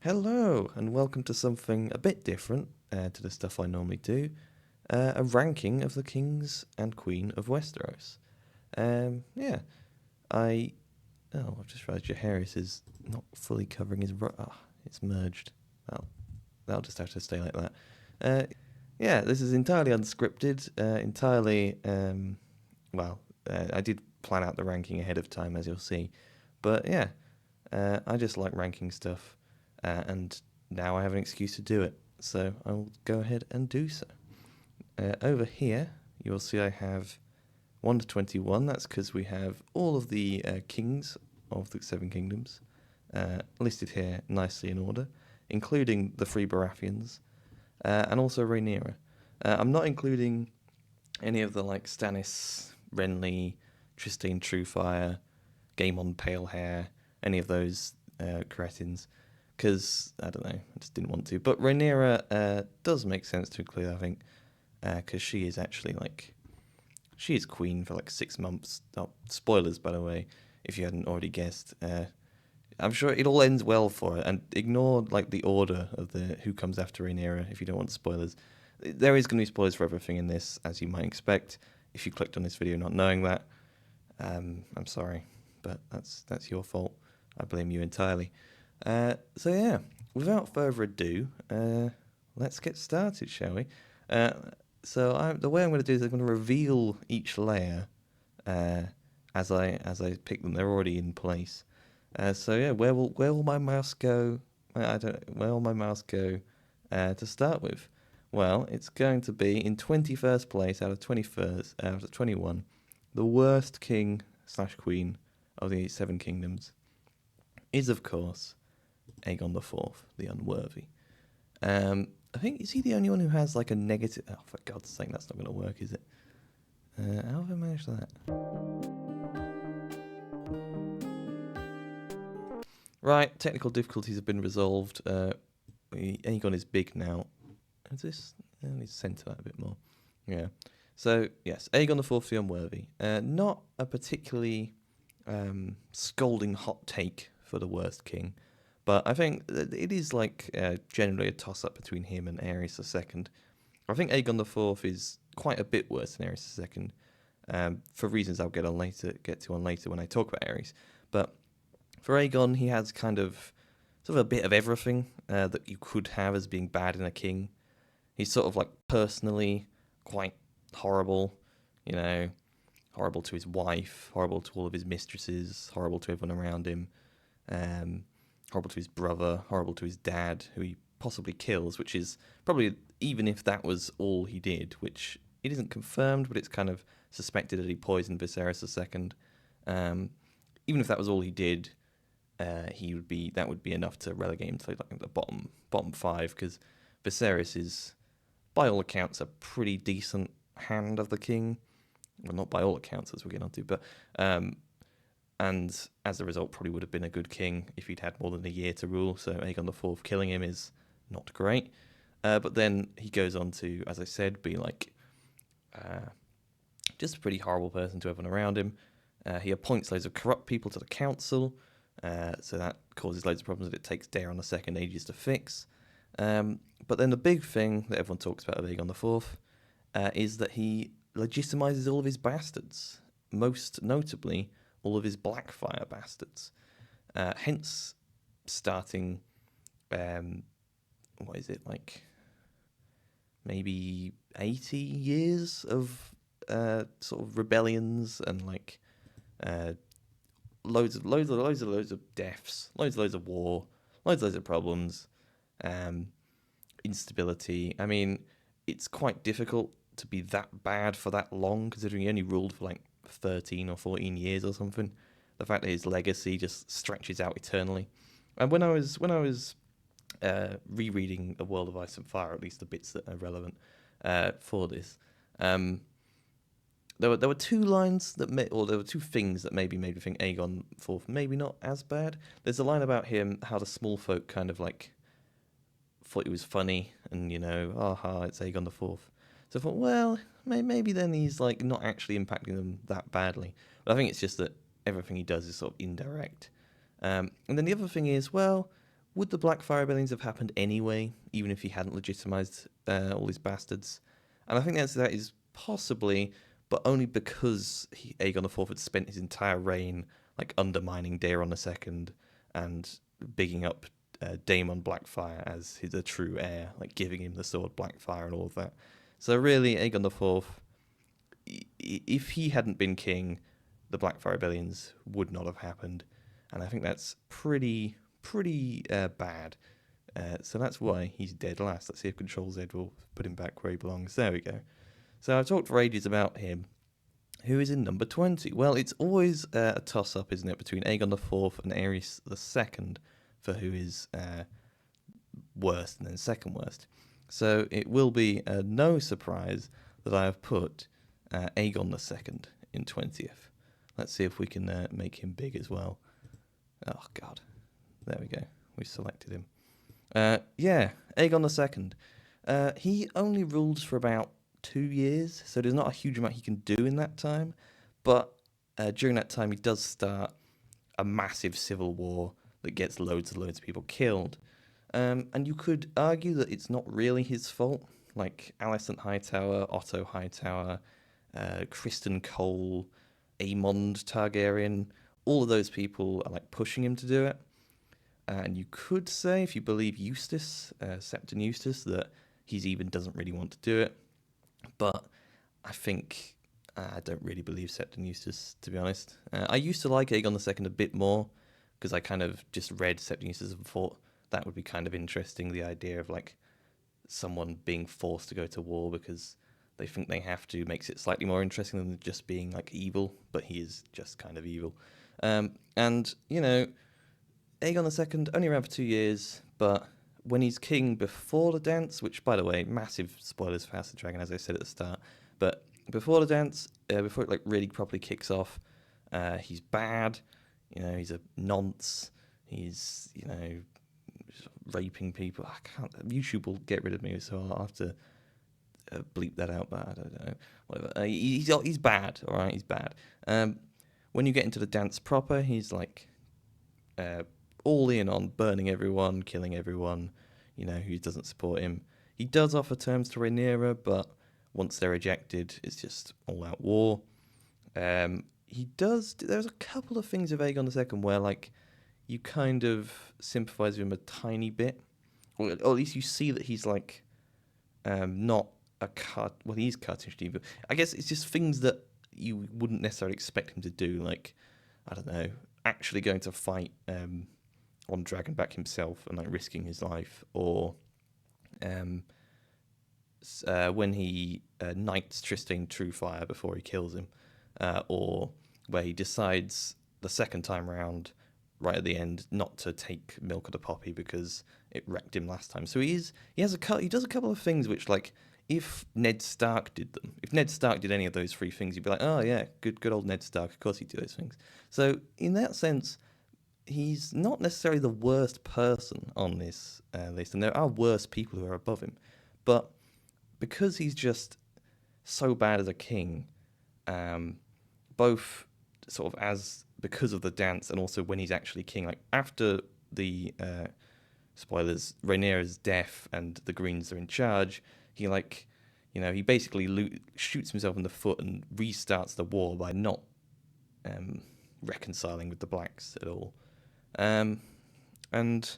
Hello, and welcome to something a bit different to the stuff I normally do. A ranking of the kings and queen of Westeros. Yeah, I... Oh, I've just realised your hair is not fully covering his... it's merged. That'll just have to stay like that. Uh, yeah, this is entirely unscripted, entirely... I did plan out the ranking ahead of time, as you'll see. But yeah, I just like ranking stuff. And now I have an excuse to do it, so I will go ahead and do so. Over here, you'll see I have 1 to 21. That's because we have all of the kings of the Seven Kingdoms listed here nicely in order, including the Free Baratheons, and also Rhaenyra. I'm not including any of the Stannis, Renly, Trystane Truefire, Gaemon Palehair, any of those cretins. Because, I don't know, I just didn't want to. But Rhaenyra does make sense to include, I think, because she is actually, she is queen for 6 months. Oh, spoilers, by the way, if you hadn't already guessed. I'm sure it all ends well for her, and ignore, the order of the who comes after Rhaenyra if you don't want spoilers. There is going to be spoilers for everything in this, as you might expect, if you clicked on this video not knowing that. I'm sorry, but that's your fault. I blame you entirely. So yeah, without further ado, let's get started, shall we? The way I'm going to do is I'm going to reveal each layer as I pick them. They're already in place. So yeah, where will my mouse go? I don't. Where will my mouse go to start with? Well, it's going to be in 21st place out of 21, the worst king / queen of the Seven Kingdoms is, of course, Aegon IV, the Unworthy. I think, is he the only one who has a negative... Oh, for God's sake, that's not going to work, is it? How have I managed that? Right, technical difficulties have been resolved. Aegon is big now. Is this... I need to centre that a bit more. Yeah. So, yes, Aegon IV, the Unworthy. Not a particularly scolding hot take for the worst king. But I think it is generally a toss-up between him and Aerys II. I think Aegon IV is quite a bit worse than Aerys II, for reasons I'll get to on later when I talk about Aerys. But for Aegon, he has kind of sort of a bit of everything that you could have as being bad in a king. He's sort of personally quite horrible, horrible to his wife, horrible to all of his mistresses, horrible to everyone around him. Horrible to his brother, horrible to his dad, who he possibly kills, which is probably, even if that was all he did, which it isn't confirmed, but it's kind of suspected that he poisoned Viserys II. Even if that was all he did, that would be enough to relegate him to the bottom 5, because Viserys is, by all accounts, a pretty decent hand of the king. Well, not by all accounts, as we're getting on to, but and as a result probably would have been a good king if he'd had more than a year to rule, so Aegon IV killing him is not great. But then he goes on to, as I said, be just a pretty horrible person to everyone around him. He appoints loads of corrupt people to the council, so that causes loads of problems that it takes Daeron II ages to fix. But then the big thing that everyone talks about with Aegon IV is that he legitimizes all of his bastards, most notably all of his Blackfire bastards. Hence, starting, maybe 80 years of sort of rebellions and loads of deaths, loads of war, loads of problems, instability. I mean, it's quite difficult to be that bad for that long, considering he only ruled for 13 or 14 years or something. The fact that his legacy just stretches out eternally. And when I was rereading A World of Ice and Fire, at least the bits that are relevant for this, there were two lines there were two things that maybe made me think Aegon IV maybe not as bad. There's a line about him, how the small folk kind of thought it was funny, and aha, it's Aegon IV. So I thought, well, maybe then he's not actually impacting them that badly. But I think it's just that everything he does is sort of indirect. And then the other thing is, well, would the Blackfire rebellions have happened anyway, even if he hadn't legitimized all his bastards? And I think the answer to that is possibly, but only because Aegon IV had spent his entire reign like undermining Daeron II and bigging up Daemon Blackfire as the true heir, like giving him the sword Blackfire and all of that. So really, Aegon IV, if he hadn't been king, the Blackfire rebellions would not have happened, and I think that's pretty bad. So that's why he's dead last. Let's see if Control Z will put him back where he belongs. There we go. So I've talked for ages about him. Who is in number 20? Well, it's always a toss-up, isn't it, between Aegon IV and Aerys II for who is worst and then second worst. So it will be no surprise that I have put Aegon II in 20th. Let's see if we can make him big as well. Oh, God. There we go. We selected him. Yeah, Aegon II. He only rules for about 2 years, so there's not a huge amount he can do in that time. But during that time, he does start a massive civil war that gets loads and loads of people killed. And you could argue that it's not really his fault. Like Alicent Hightower, Otto Hightower, Criston Cole, Aemond Targaryen, all of those people are like pushing him to do it. And you could say, if you believe Eustace, Septon Eustace, that he's even doesn't really want to do it. But I think I don't really believe Septon Eustace, to be honest. I used to like Aegon II a bit more because I kind of just read Septon Eustace and thought that would be kind of interesting. The idea of like someone being forced to go to war because they think they have to makes it slightly more interesting than just being like evil. But he is just kind of evil. And you know, Aegon II only around for 2 years, but when he's king before the dance, which, by the way, massive spoilers for House of the Dragon, as I said at the start, but before the dance, before it like really properly kicks off, he's bad. You know, he's a nonce. He's, you know, raping people. I can't. YouTube will get rid of me, so I'll have to bleep that out. But I don't know. Whatever. He's bad. All right, he's bad. When you get into the dance proper, he's like all in on burning everyone, killing everyone, you know, who doesn't support him. He does offer terms to Rhaenyra, but once they're ejected, it's just all-out war. There's a couple of things of Aegon II where, like, you kind of sympathise with him a tiny bit. Or at least you see that he's, like, not a cut. Well, he's cartoonish, but I guess it's just things that you wouldn't necessarily expect him to do, like, I don't know, actually going to fight on Dragonback himself and like risking his life, or when he knights Trystane Truefire before he kills him, or where he decides the second time round, right at the end, not to take Milk of the Poppy because it wrecked him last time. So he does a couple of things which, like, if Ned Stark did them, if Ned Stark did any of those three things, you'd be like, oh yeah, good old Ned Stark. Of course he'd do those things. So in that sense, he's not necessarily the worst person on this list, and there are worse people who are above him. But because he's just so bad as a king, both sort of as because of the dance and also when he's actually king, like after the spoilers, Rhaenyra's death and the Greens are in charge, he he basically shoots himself in the foot and restarts the war by not reconciling with the Blacks at all. And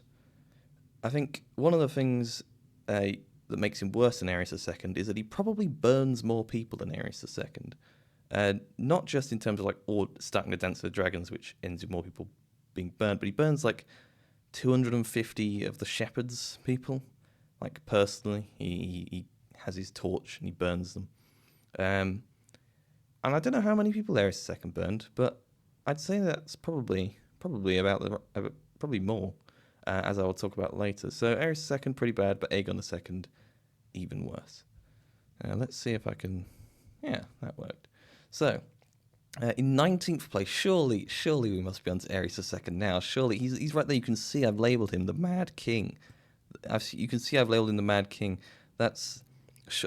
I think one of the things that makes him worse than Aerys II is that he probably burns more people than Aerys II. Not just in terms of like starting the Dance of the Dragons, which ends with more people being burned, but he burns like 250 of the Shepherds people, like personally. He has his torch and he burns them. And I don't know how many people Aerys II burned, but I'd say that's probably probably more, as I will talk about later. So Aerys II pretty bad, but Aegon II even worse. Let's see if I can. Yeah, that worked. So in 19th place, surely we must be on to Aerys II now. Surely he's right there. You can see I've labelled him the Mad King. You can see I've labelled him the Mad King. That's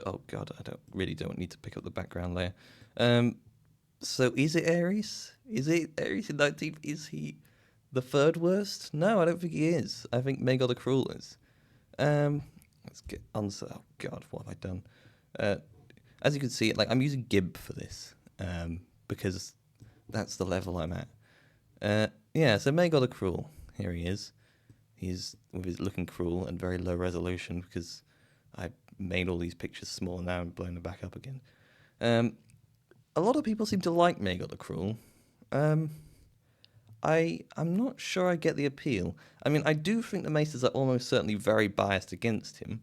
oh god, I don't need to pick up the background layer. So is it Aerys? Is it Aerys in 19th? Is he The third worst? No, I don't think he is. I think Maegor the Cruel is. Let's get on. Oh God, what have I done? Uh, as you can see, like I'm using GIMP for this, because that's the level I'm at. Yeah, so Maegor the Cruel. Here he is. He's with his looking cruel and very low resolution because I made all these pictures small and now I'm blowing them back up again. A lot of people seem to like Maegor the Cruel. I'm not sure I get the appeal. I mean, I do think the Maesters are almost certainly very biased against him.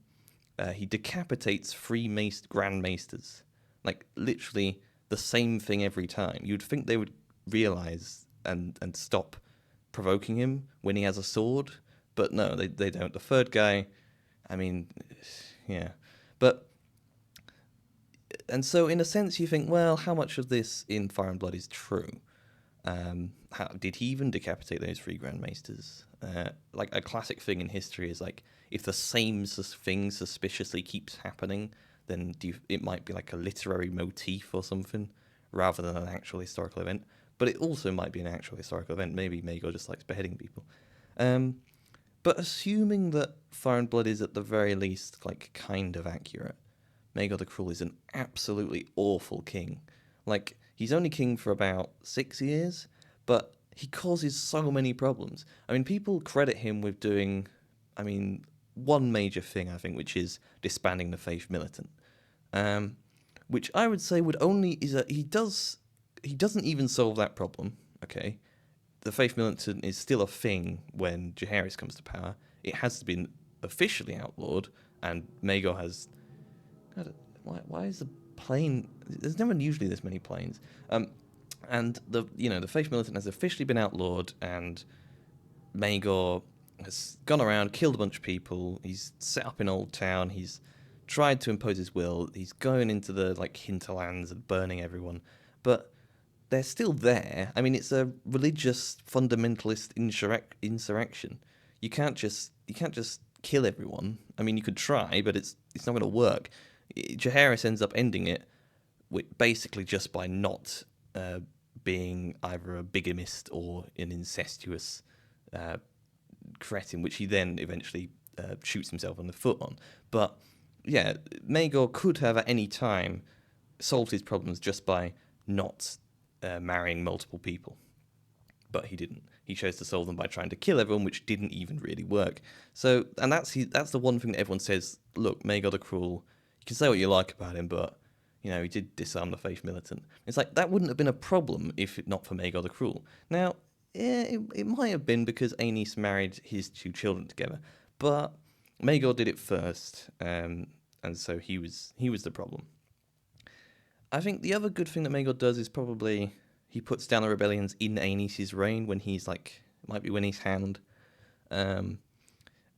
He decapitates three Grand Maesters. Like, literally the same thing every time. You'd think they would realise and stop provoking him when he has a sword, but no, they don't. The third guy, I mean, yeah. But, and so in a sense you think, well, how much of this in Fire and Blood is true? How did he even decapitate those three Grand Maesters? Like a classic thing in history is like if the same thing suspiciously keeps happening, then it might be like a literary motif or something rather than an actual historical event. But it also might be an actual historical event. Maybe Maegor just likes beheading people. But assuming that Fire and Blood is at the very least like kind of accurate, Maegor the Cruel is an absolutely awful king. Like, he's only king for about 6 years, but he causes so many problems. I mean, people credit him with doing, I mean, one major thing, I think, which is disbanding the Faith Militant. Which I would say would only, he doesn't even solve that problem, okay? The Faith Militant is still a thing when Jaehaerys comes to power. It has been officially outlawed, and Maegor has... Why is the plane... There's never usually this many planes. And the Faith Militant has officially been outlawed, and Maegor has gone around, killed a bunch of people. He's set up in Old Town. He's tried to impose his will. He's going into the hinterlands and burning everyone. But they're still there. I mean, it's a religious fundamentalist insurrection. You can't just kill everyone. I mean, you could try, but it's not going to work. Jaehaerys ends up ending it basically just by not being either a bigamist or an incestuous cretin, which he then eventually shoots himself on the foot on. But yeah, Maegor could have at any time solved his problems just by not marrying multiple people. But he didn't. He chose to solve them by trying to kill everyone, which didn't even really work. So, and that's the one thing that everyone says, look, Maegor the Cruel, you can say what you like about him, but, he did disarm the Faith Militant. It's like, that wouldn't have been a problem if not for Maegor the Cruel. Now, yeah, it might have been because Aenys married his two children together, but Maegor did it first, and so he was the problem. I think the other good thing that Maegor does is probably he puts down the rebellions in Aenys' reign when he's it might be when he's Hound. And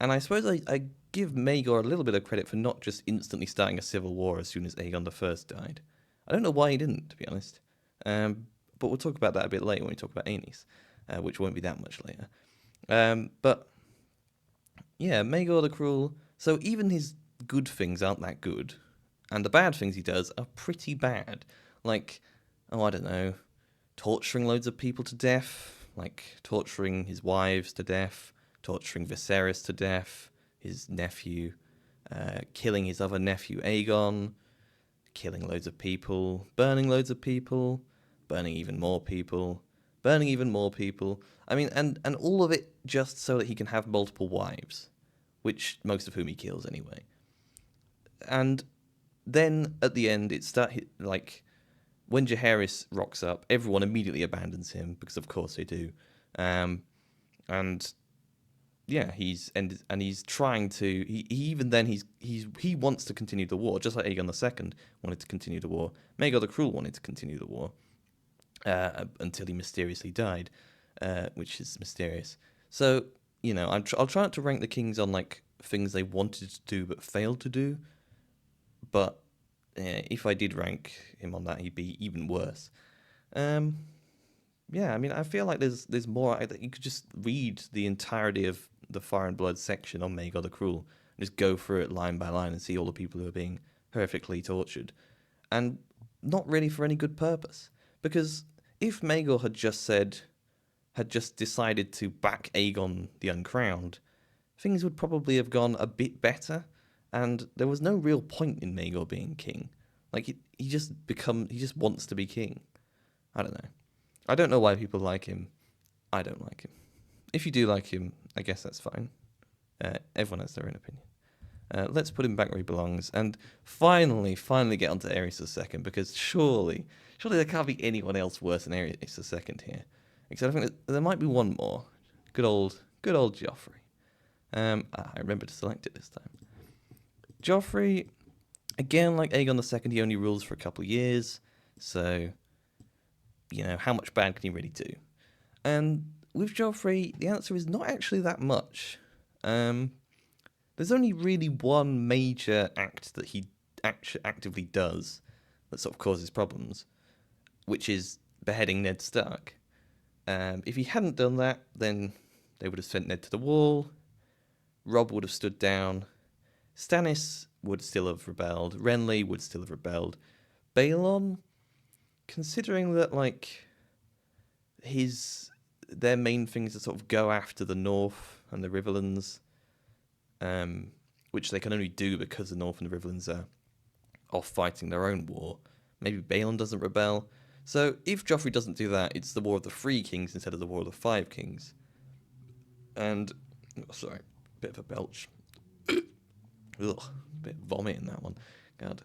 I suppose I give Maegor a little bit of credit for not just instantly starting a civil war as soon as Aegon I died. I don't know why he didn't, to be honest. But we'll talk about that a bit later when we talk about Aenys, which won't be that much later. But yeah, Maegor the Cruel. So even his good things aren't that good, and the bad things he does are pretty bad. Like, I don't know, torturing loads of people to death, torturing his wives to death, torturing Viserys to death, his nephew, killing his other nephew Aegon, killing loads of people, burning loads of people, burning even more people, burning even more people. I mean, and all of it just so that he can have multiple wives, which most of whom he kills anyway. And then at the end, when Jaehaerys rocks up, everyone immediately abandons him because of course they do. And yeah, he's trying to. He wants to continue the war, just like Aegon II wanted to continue the war. Maegor the Cruel wanted to continue the war until he mysteriously died, which is mysterious. So I'll try not to rank the kings on things they wanted to do but failed to do. But if I did rank him on that, he'd be even worse. Yeah, I mean, I feel like there's more. You could just read the entirety of the Fire and Blood section on Maegor the Cruel and just go through it line by line and see all the people who are being horrifically tortured, and not really for any good purpose. Because if Maegor had just said, had just decided to back Aegon the Uncrowned, things would probably have gone a bit better, and there was no real point in Maegor being king. Like he just wants to be king. I don't know. I don't know why people like him. I don't like him. If you do like him, I guess that's fine. Everyone has their own opinion. Let's put him back where he belongs, and finally get onto Aerys II, because surely there can't be anyone else worse than Aerys II here. Except I think there might be one more. Good old Joffrey. I remember to select it this time. Joffrey, again, like Aegon II, he only rules for a couple of years, so, how much bad can he really do? And with Joffrey, the answer is not actually that much. There's only really one major act that he actively does that sort of causes problems, which is beheading Ned Stark. If he hadn't done that, then they would have sent Ned to the wall, Robb would have stood down, Stannis would still have rebelled, Renly would still have rebelled. Balon, considering that, their main thing is to sort of go after the North and the Riverlands, which they can only do because the North and the Riverlands are off fighting their own war. Maybe Balon doesn't rebel. So if Joffrey doesn't do that, it's the War of the Three Kings instead of the War of the Five Kings. And, sorry, bit of a belch. Ugh, bit of vomit in that one. God.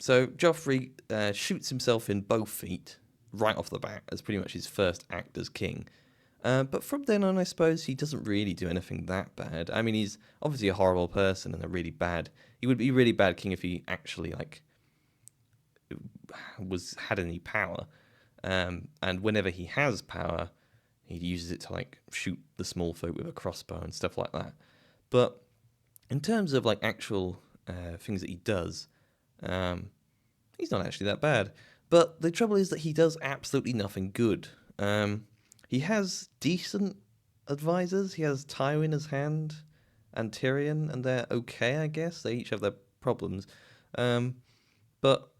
So Joffrey shoots himself in both feet right off the bat as pretty much his first act as king. But from then on, I suppose he doesn't really do anything that bad. I mean, he's obviously a horrible person and he would be a really bad king if he actually had any power. And whenever he has power, he uses it to shoot the small folk with a crossbow and stuff like that. But in terms of actual things that he does, he's not actually that bad. But the trouble is that he does absolutely nothing good. He has decent advisors. He has Tywin as hand and Tyrion, and they're okay, I guess. They each have their problems. But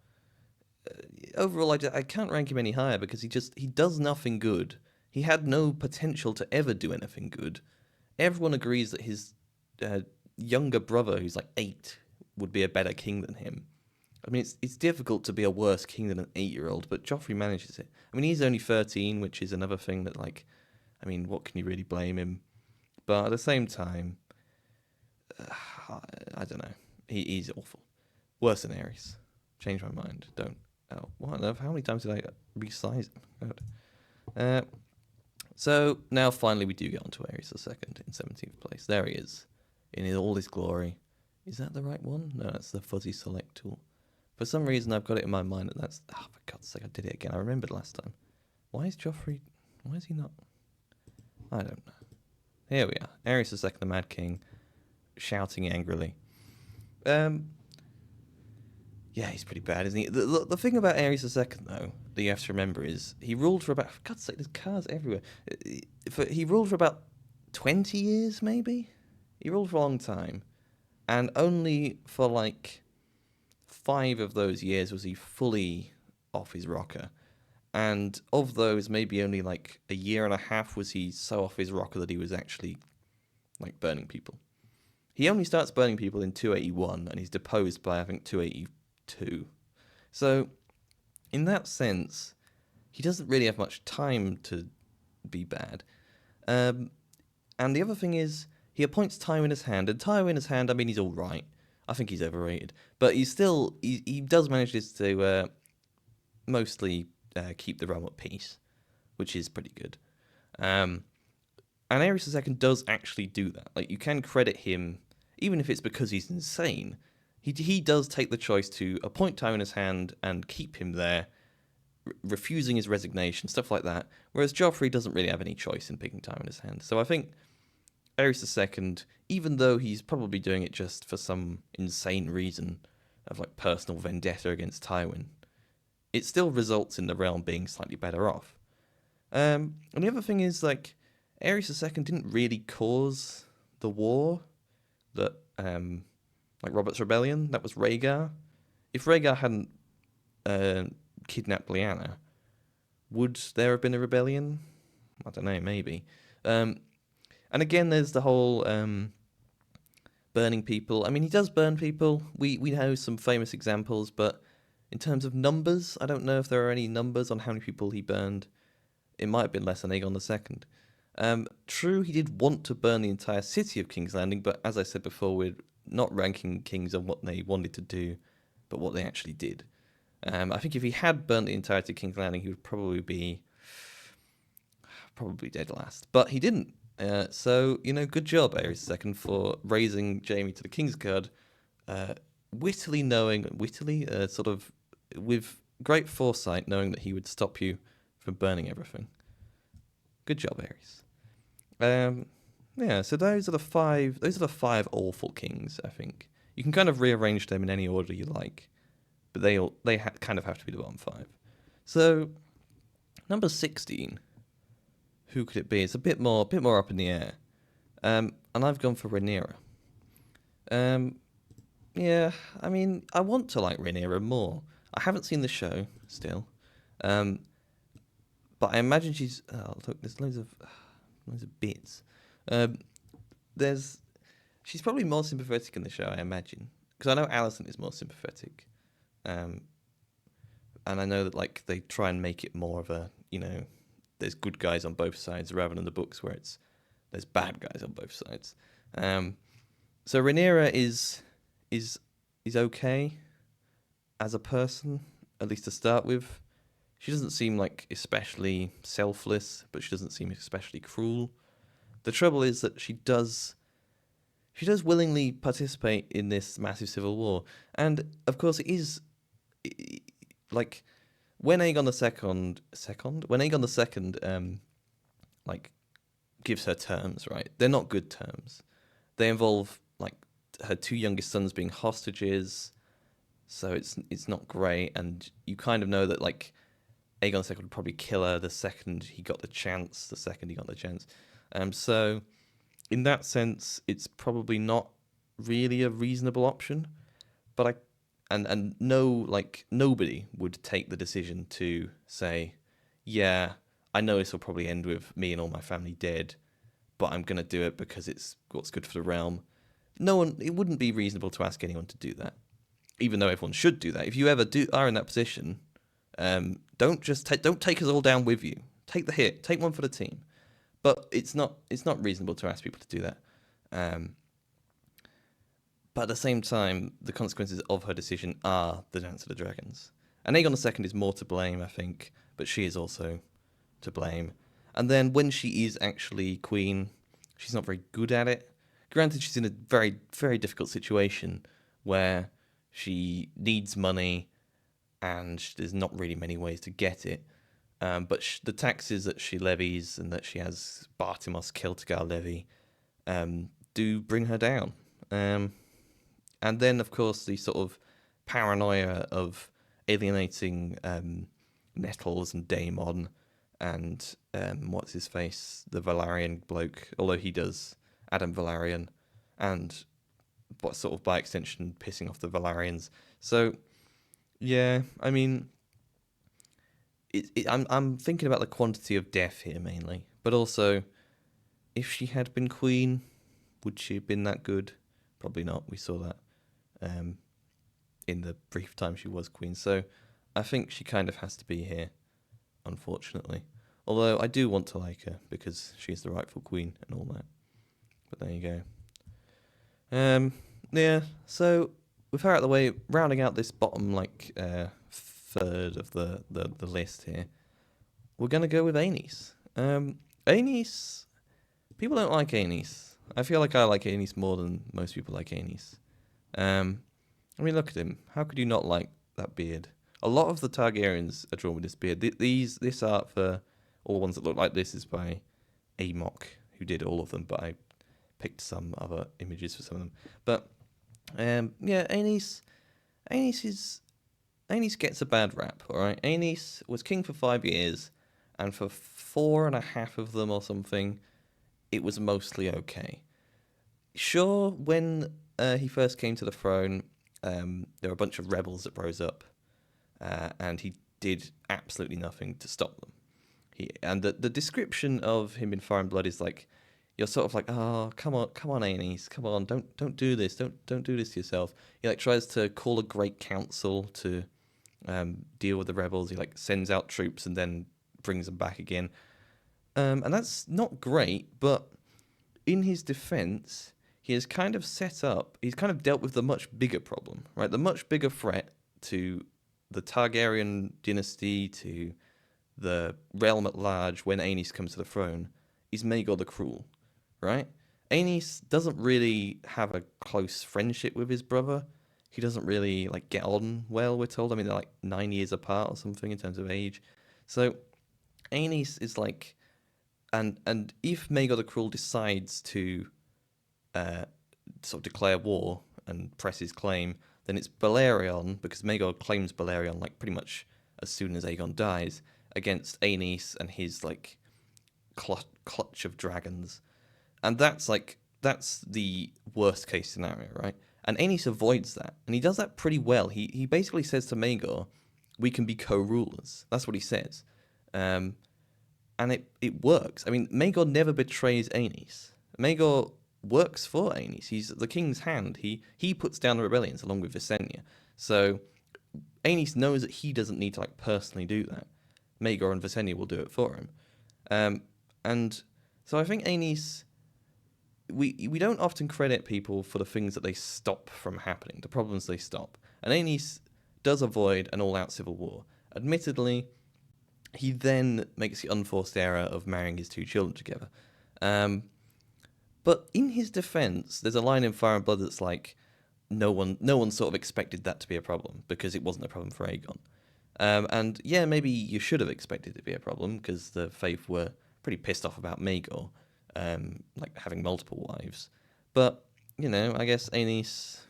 overall, I can't rank him any higher because he does nothing good. He had no potential to ever do anything good. Everyone agrees that his younger brother, who's 8, would be a better king than him. I mean, it's difficult to be a worse king than an 8-year-old, but Joffrey manages it. I mean, he's only 13, which is another thing that, what can you really blame him? But at the same time, I don't know. He's awful. Worse than Aerys. Change my mind. Don't. Oh, what on earth? How many times did I resize him? God. So now finally we do get onto Aerys II in 17th place. There he is, in all his glory. Is that the right one? No, that's the fuzzy select tool. For some reason I've got it in my mind that that's... Oh, for God's sake, I did it again. I remembered last time. Why is he not... I don't know. Here we are. Aerys II, the Mad King, shouting angrily. Yeah, he's pretty bad, isn't he? The thing about Aerys II, though, that you have to remember is he ruled for about... For God's sake, there's cars everywhere. He ruled for about 20 years, maybe? He ruled for a long time. And only for, 5 of those years was he fully off his rocker. And of those, maybe only, a year and a half was he so off his rocker that he was actually, burning people. He only starts burning people in 281, and he's deposed by, I think, 282. So, in that sense, he doesn't really have much time to be bad. And the other thing is, he appoints Tywin as hand, and Tywin as hand, I mean, he's all right. I think he's overrated. But he does manage to mostly keep the realm at peace, which is pretty good. And Aerys II does actually do that. You can credit him, even if it's because he's insane. He does take the choice to appoint Tywin as hand and keep him there, refusing his resignation, stuff like that. Whereas Joffrey doesn't really have any choice in picking Tywin as hand. So I think Aerys II, even though he's probably doing it just for some insane reason of personal vendetta against Tywin, it still results in the realm being slightly better off. And the other thing is, Aerys II didn't really cause the war that, Robert's Rebellion, that was Rhaegar. If Rhaegar hadn't kidnapped Lyanna, would there have been a rebellion? I don't know, maybe. And again, there's the whole burning people. I mean, he does burn people. We know some famous examples, but in terms of numbers, I don't know if there are any numbers on how many people he burned. It might have been less than Aegon II. True, he did want to burn the entire city of King's Landing, but as I said before, we're not ranking kings on what they wanted to do, but what they actually did. I think if he had burnt the entirety of King's Landing, he would probably be dead last. But he didn't. So, good job, Aerys II, for raising Jaime to the King's Guard, sort of with great foresight, knowing that he would stop you from burning everything. Good job, Aerys. So those are the five awful kings, I think. You can kind of rearrange them in any order you like, but they kind of have to be the bottom 5. So, number 16, who could it be? It's a bit more up in the air. And I've gone for Rhaenyra. Yeah, I mean, I want to like Rhaenyra more. I haven't seen the show still, but I imagine she's. Oh, look, there's loads of bits. She's probably more sympathetic in the show, I imagine, because I know Alicent is more sympathetic, and I know that like they try and make it more of a there's good guys on both sides rather than the books where there's bad guys on both sides. So Rhaenyra is okay as a person, at least to start with. She doesn't seem like especially selfless, but she doesn't seem especially cruel. The trouble is that she does willingly participate in this massive civil war, and of course it is like when Aegon II like gives her terms, right? They're not good terms. They involve like her 2 youngest sons being hostages, so it's not great, and you kind of know that like Aegon II would probably kill her the second he got the chance. So in that sense, it's probably not really a reasonable option. But nobody would take the decision to say, yeah, I know this will probably end with me and all my family dead, but I'm gonna do it because it's what's good for the realm. It wouldn't be reasonable to ask anyone to do that, even though everyone should do that. If you ever are in that position, don't take us all down with you. Take the hit. Take one for the team. But it's not reasonable to ask people to do that. But at the same time, the consequences of her decision are the Dance of the Dragons. And Aegon II is more to blame, I think, but she is also to blame. And then when she is actually queen, she's not very good at it. Granted, she's in a very, very difficult situation where she needs money and there's not really many ways to get it. But the taxes that she levies and that she has Bartimos Celtigar levy do bring her down. And then, of course, the sort of paranoia of alienating Nettles and Daemon and what's his face, the Valyrian bloke, although he does Adam Valyrian, and what sort of by extension pissing off the Valyrians. So, yeah, I mean, I'm thinking about the quantity of death here mainly, but also, if she had been queen, would she have been that good? Probably not. We saw that in the brief time she was queen. So I think she kind of has to be here, unfortunately. Although I do want to like her because she's the rightful queen and all that. But there you go. Yeah. So with her out of the way, rounding out this bottom third of the list here, we're gonna go with Aenys. Aenys. People don't like Aenys. I feel like I like Aenys more than most people like Aenys. I mean, look at him. How could you not like that beard? A lot of the Targaryens are drawn with this beard. This art for all the ones that look like this is by Amok, who did all of them, but I picked some other images for some of them. But yeah, Aenys gets a bad rap. All right, Aenys was king for 5 years, and for 4.5 of them or something, it was mostly okay. Sure, when he first came to the throne, there were a bunch of rebels that rose up, and he did absolutely nothing to stop them. And the description of him in Fire and Blood is like, you're sort of like, oh, come on, Aenys, come on, don't do this, don't do this to yourself. He like tries to call a great council to deal with the rebels. He like sends out troops and then brings them back again. And that's not great, but in his defense, he has kind of he's kind of dealt with the much bigger problem, right? The much bigger threat to the Targaryen dynasty, to the realm at large when Aenys comes to the throne, is Maegor the Cruel, right? Aenys doesn't really have a close friendship with his brother. He doesn't really like get on well, we're told. I mean, they're like 9 years apart or something in terms of age. So Aenys is like, and if Maegor the Cruel decides to sort of declare war and press his claim, then it's Balerion, because Maegor claims Balerion like pretty much as soon as Aegon dies, against Aenys and his like clutch of dragons. And that's the worst case scenario, right? And Aenys avoids that, and he does that pretty well. He basically says to Maegor, "We can be co-rulers." That's what he says, and it works. I mean, Maegor never betrays Aenys. Maegor works for Aenys. He's the king's hand. He puts down the rebellions along with Visenya. So Aenys knows that he doesn't need to like personally do that. Maegor and Visenya will do it for him. And so I think Aenys, we don't often credit people for the things that they stop from happening, the problems they stop. And Aenys does avoid an all-out civil war. Admittedly, he then makes the unforced error of marrying his two children together. But in his defense, there's a line in Fire and Blood that's like, no one sort of expected that to be a problem because it wasn't a problem for Aegon. And yeah, maybe you should have expected it to be a problem because the Faith were pretty pissed off about Maegor, like having multiple wives. But you know, I guess Aenys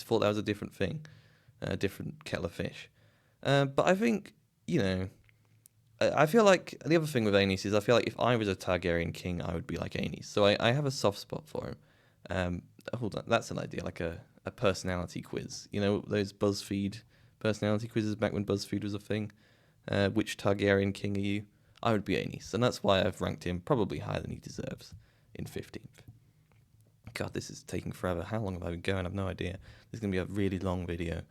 thought that was a different thing, a different kettle of fish. But I think, you know, I feel like the other thing with Aenys is I feel like if I was a Targaryen king, I would be like Aenys. So I have a soft spot for him. Hold on, that's an idea, like a personality quiz. You know, those BuzzFeed personality quizzes back when BuzzFeed was a thing. Which Targaryen king are you? I would be Aenys, and that's why I've ranked him probably higher than he deserves in 15th. God, this is taking forever. How long have I been going? I've no idea. This is going to be a really long video.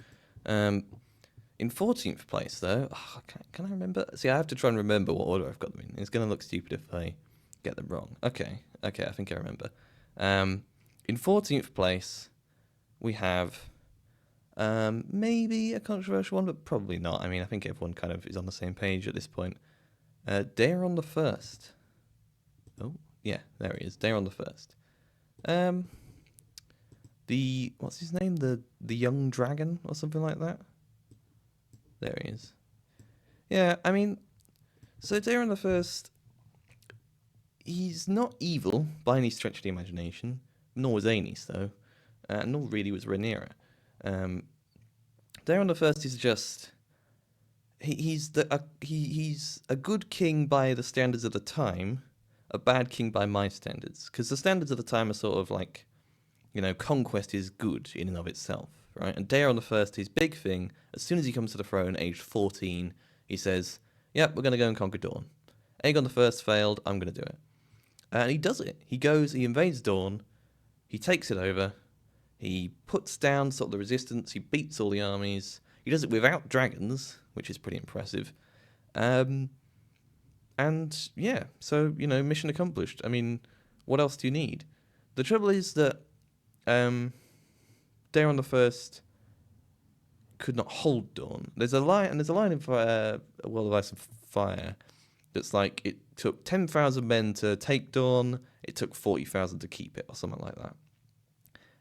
In 14th place, though, can I remember? See, I have to try and remember what order I've got them in. It's going to look stupid if I get them wrong. Okay, I think I remember. In 14th place, we have maybe a controversial one, but probably not. I mean, I think everyone kind of is on the same page at this point. Daeron the First. Oh, yeah, there he is. Daeron the First. What's his name? The young dragon or something like that. There he is. Yeah, I mean, so Daeron the First, he's not evil by any stretch of the imagination, nor was Aenys, though, nor really was Rhaenyra. Daeron the First is just he's a good king by the standards of the time, a bad king by my standards, because the standards of the time are sort of like, you know, conquest is good in and of itself, right? And Daeron the First, his big thing, as soon as he comes to the throne, aged 14, he says, "Yep, we're going to go and conquer Dorne. Aegon the First failed, I'm going to do it." And he does it. He invades Dorne, he takes it over, he puts down sort of the resistance, he beats all the armies, he does it without dragons, which is pretty impressive. And yeah, so, you know, mission accomplished. I mean, what else do you need? The trouble is that Daeron the First could not hold Dorne. There's a line in A World of Ice and Fire that's like, it took 10,000 men to take Dorne, it took 40,000 to keep it, or something like that.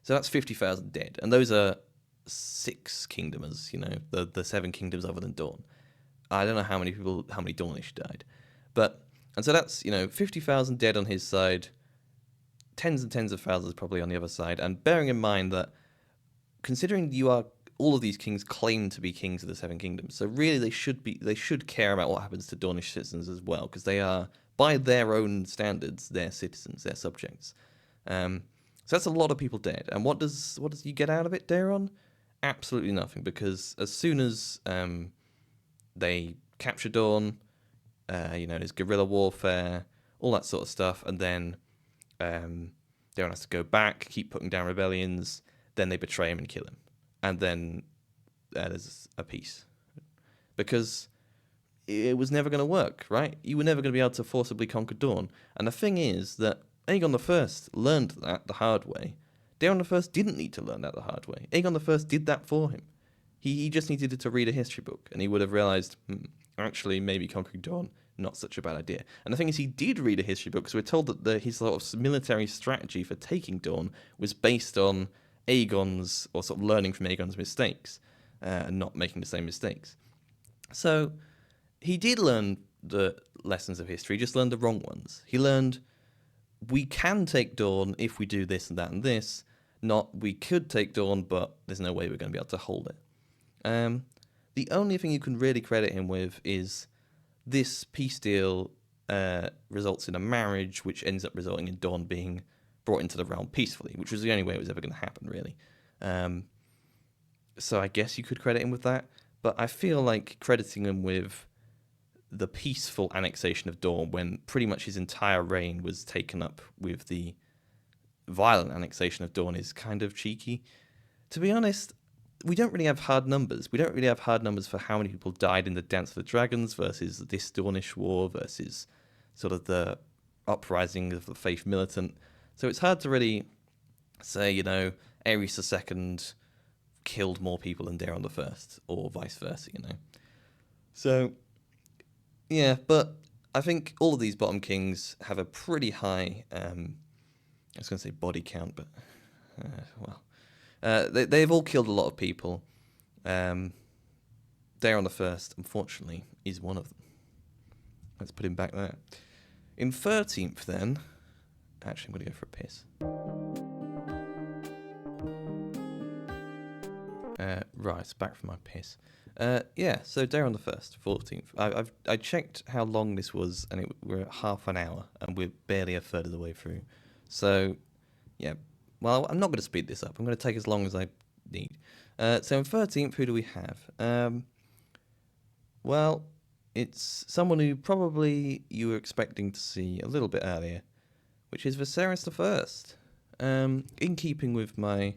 So that's 50,000 dead, and those are 6 kingdomers, you know, the 7 kingdoms other than Dorne. I don't know how many Dornish died, and so that's, you know, 50,000 dead on his side, tens and tens of thousands probably on the other side, and bearing in mind that, considering all of these kings claim to be kings of the 7 kingdoms, so really they should care about what happens to Dornish citizens as well, because they are, by their own standards, their citizens, their subjects. So that's a lot of people dead. And what does you get out of it, Daeron? Absolutely nothing, because as soon as they capture Dawn. There's guerrilla warfare, all that sort of stuff, and then Daeron has to go back, keep putting down rebellions. Then they betray him and kill him, and then there's a peace because it was never going to work, right? You were never going to be able to forcibly conquer Dawn. And the thing is that Aegon I learned that the hard way. Daeron I didn't need to learn that the hard way. Aegon I did that for him. He just needed to read a history book, and he would have realised, actually, maybe conquering Dawn, not such a bad idea. And the thing is, he did read a history book, so we're told that his sort of military strategy for taking Dawn was based on Aegon's, or sort of learning from Aegon's mistakes, and not making the same mistakes. So he did learn the lessons of history, just learned the wrong ones. He learned we can take Dawn if we do this and that and this, not we could take Dawn, but there's no way we're going to be able to hold it. The only thing you can really credit him with is this peace deal results in a marriage, which ends up resulting in Dawn being brought into the realm peacefully, which was the only way it was ever going to happen, really. So I guess you could credit him with that, but I feel like crediting him with the peaceful annexation of Dawn when pretty much his entire reign was taken up with the violent annexation of Dawn is kind of cheeky. To be honest, we don't really have hard numbers. We don't really have hard numbers for how many people died in the Dance of the Dragons versus this Dornish War versus sort of the uprising of the Faith Militant. So it's hard to really say, Aerys II killed more people than Daeron I, or vice versa, So, yeah, but I think all of these bottom kings have a pretty high, I was going to say body count, but, they've all killed a lot of people. Daeron I, unfortunately, is one of them. Let's put him back there. In 13th, then, actually, I'm going to go for a piss. Right, back from my piss. So Daeron I, 14th. I checked how long this was, and we're at half an hour, and we're barely a third of the way through. So, yeah. Well, I'm not going to speed this up. I'm going to take as long as I need. So in 13th, who do we have? Well, it's someone who probably you were expecting to see a little bit earlier, which is Viserys I. In keeping with my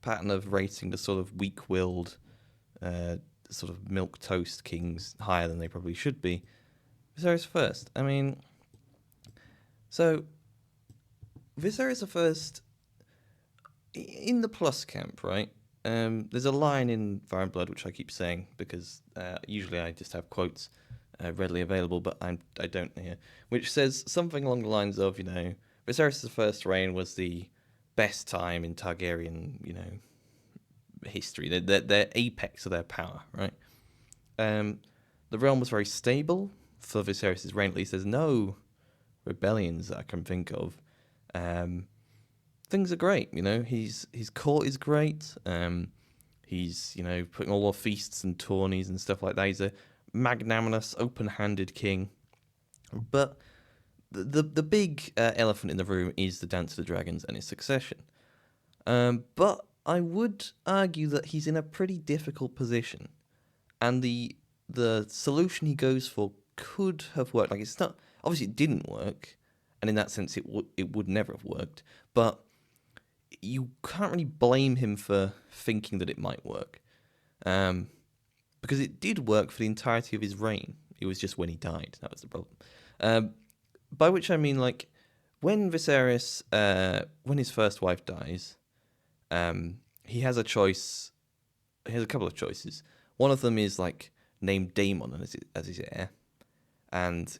pattern of rating the sort of weak-willed, sort of milquetoast kings higher than they probably should be, Viserys I. I mean, so Viserys I, in the plus camp, right? There's a line in Fire and Blood which I keep saying because usually I just have quotes readily available, but I don't here, which says something along the lines of, Viserys' first reign was the best time in Targaryen, history. They're apex of their power, right? The realm was very stable for Viserys' reign. At least there's no rebellions that I can think of. Things are great, his court is great. He's, putting all the feasts and tourneys and stuff like that. He's a magnanimous, open-handed king. But the big elephant in the room is the Dance of the Dragons and its succession. But I would argue that he's in a pretty difficult position. And the solution he goes for could have worked. Like, it's not... Obviously, it didn't work. And in that sense, it would never have worked. But you can't really blame him for thinking that it might work. Because it did work for the entirety of his reign. It was just when he died. That was the problem. By which I mean, like, when Viserys, when his first wife dies, he has a choice. He has a couple of choices. One of them is, like, name Daemon as his heir. And,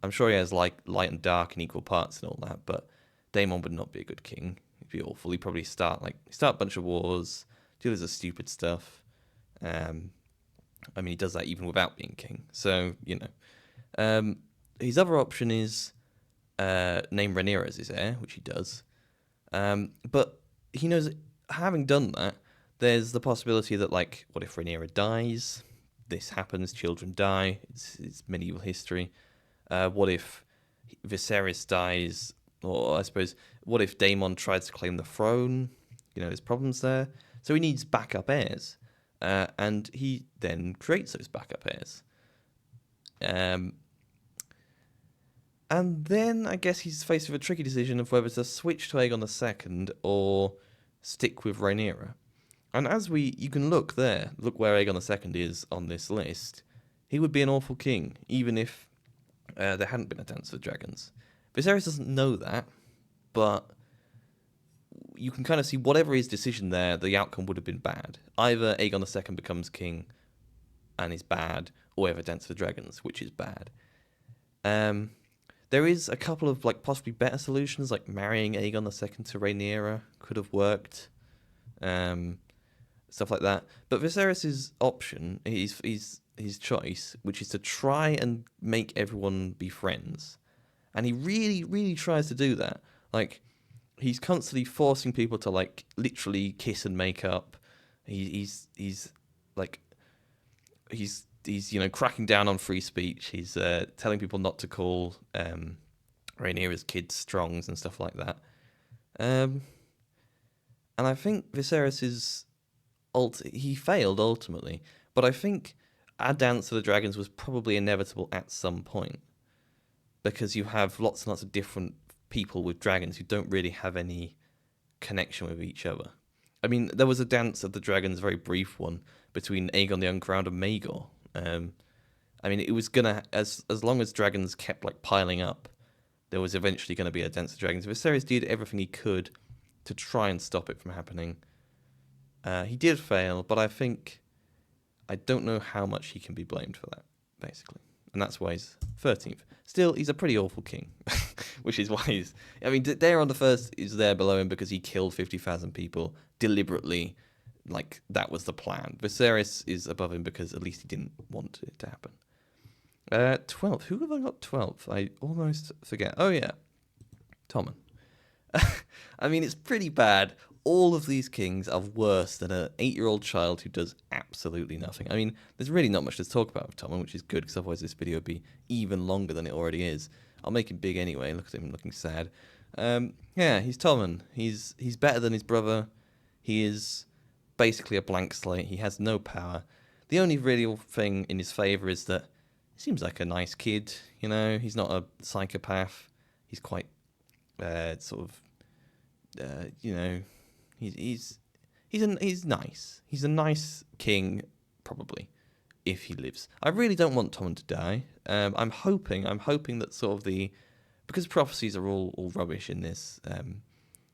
I'm sure he has, like, light and dark in equal parts and all that, but Daemon would not be a good king. He'd be awful. He'd probably start a bunch of wars, do loads of stupid stuff. He does that even without being king. So, his other option is name Rhaenyra as his heir, which he does. But he knows, having done that, there's the possibility that, like, what if Rhaenyra dies? This happens, children die, it's medieval history. What if Viserys dies? Or I suppose, what if Daemon tries to claim the throne? There's problems there. So he needs backup heirs. and he then creates those backup heirs. And then I guess he's faced with a tricky decision of whether to switch to Aegon II or stick with Rhaenyra. And you can look there, look where Aegon II is on this list. He would be an awful king, even if there hadn't been a Dance of the Dragons. Viserys doesn't know that, but you can kind of see whatever his decision there, the outcome would have been bad. Either Aegon II becomes king and is bad, or ever Dance of the Dragons, which is bad. There is a couple of possibly better solutions, like marrying Aegon II to Rhaenyra could have worked, stuff like that. But Viserys' option, his choice, which is to try and make everyone be friends, and he really, really tries to do that. He's constantly forcing people to literally kiss and make up. He's cracking down on free speech. He's telling people not to call Rhaenyra's kids Strongs and stuff like that. And I think Viserys he failed ultimately, but I think a Dance of the Dragons was probably inevitable at some point, because you have lots and lots of different people with dragons who don't really have any connection with each other. I mean, there was a Dance of the Dragons, very brief one, between Aegon the Uncrowned and Maegor. I mean, it was gonna, as long as dragons kept piling up, there was eventually going to be a Dance of the Dragons. Viserys did everything he could to try and stop it from happening. He did fail, but I don't know how much he can be blamed for that, basically. And that's why he's 13th. Still, he's a pretty awful king, which is why he's... I mean, Daeron the First is there below him because he killed 50,000 people deliberately. That was the plan. Viserys is above him because at least he didn't want it to happen. 12th. Who have I got 12th? I almost forget. Oh, yeah. Tommen. I mean, it's pretty bad. All of these kings are worse than an 8-year-old child who does absolutely nothing. I mean, there's really not much to talk about with Tommen, which is good, because otherwise this video would be even longer than it already is. I'll make him big anyway. Look at him looking sad. Yeah, he's Tommen. He's better than his brother. He is basically a blank slate. He has no power. The only real thing in his favour is that he seems like a nice kid. He's not a psychopath. He's quite He's nice. He's a nice king, probably, if he lives. I really don't want Tommen to die. I'm hoping that because prophecies are all rubbish in this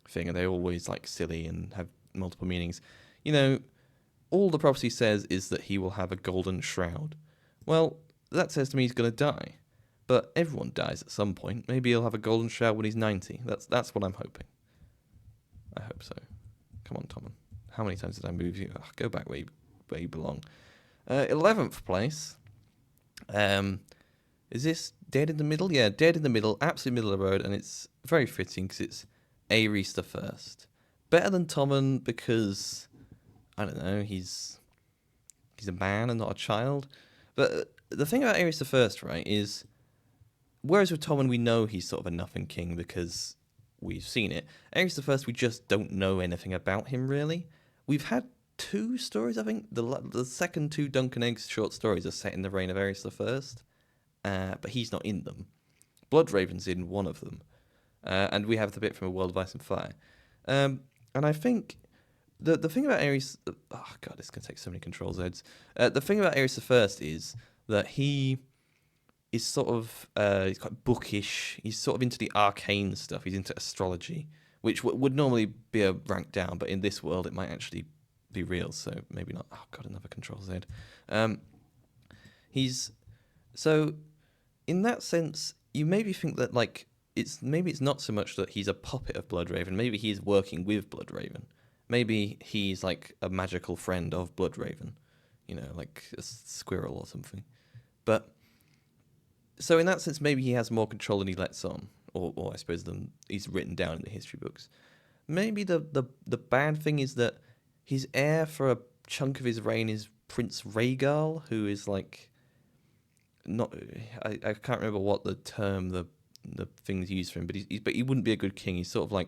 thing, and they're always silly and have multiple meanings. All the prophecy says is that he will have a golden shroud. Well, that says to me he's going to die. But everyone dies at some point. Maybe he'll have a golden shroud when he's 90. That's what I'm hoping. I hope so. Come on, Tommen. How many times did I move you? Go back where you belong. 11th place. Is this dead in the middle? Yeah, dead in the middle, absolute middle of the road, and it's very fitting because it's Aerys the First. Better than Tommen because, I don't know, he's a man and not a child. But the thing about Aerys the First, right, is whereas with Tommen we know he's sort of a nothing king because we've seen it. Aerys the First, we just don't know anything about him, really. We've had 2 stories, I think. The second 2 Duncan Eggs short stories are set in the reign of Aerys the First, but he's not in them. Bloodraven's in one of them, and we have the bit from A World of Ice and Fire. And I think the thing about Aerys... Oh, God, it's going to take so many control Zs. The thing about Aerys the First is that he is sort of he's quite bookish. He's sort of into the arcane stuff. He's into astrology, which would normally be a rank down, but in this world it might actually be real. So maybe not. Oh God, another control Z. So in that sense, you maybe think that it's not so much that he's a puppet of Bloodraven. Maybe he's working with Bloodraven. Maybe he's a magical friend of Bloodraven, like a squirrel or something. But so in that sense, maybe he has more control than he lets on, or I suppose than he's written down in the history books. Maybe the bad thing is that his heir for a chunk of his reign is Prince Rhaegal, who is not. I can't remember what the term the things used for him, but he wouldn't be a good king. He's sort of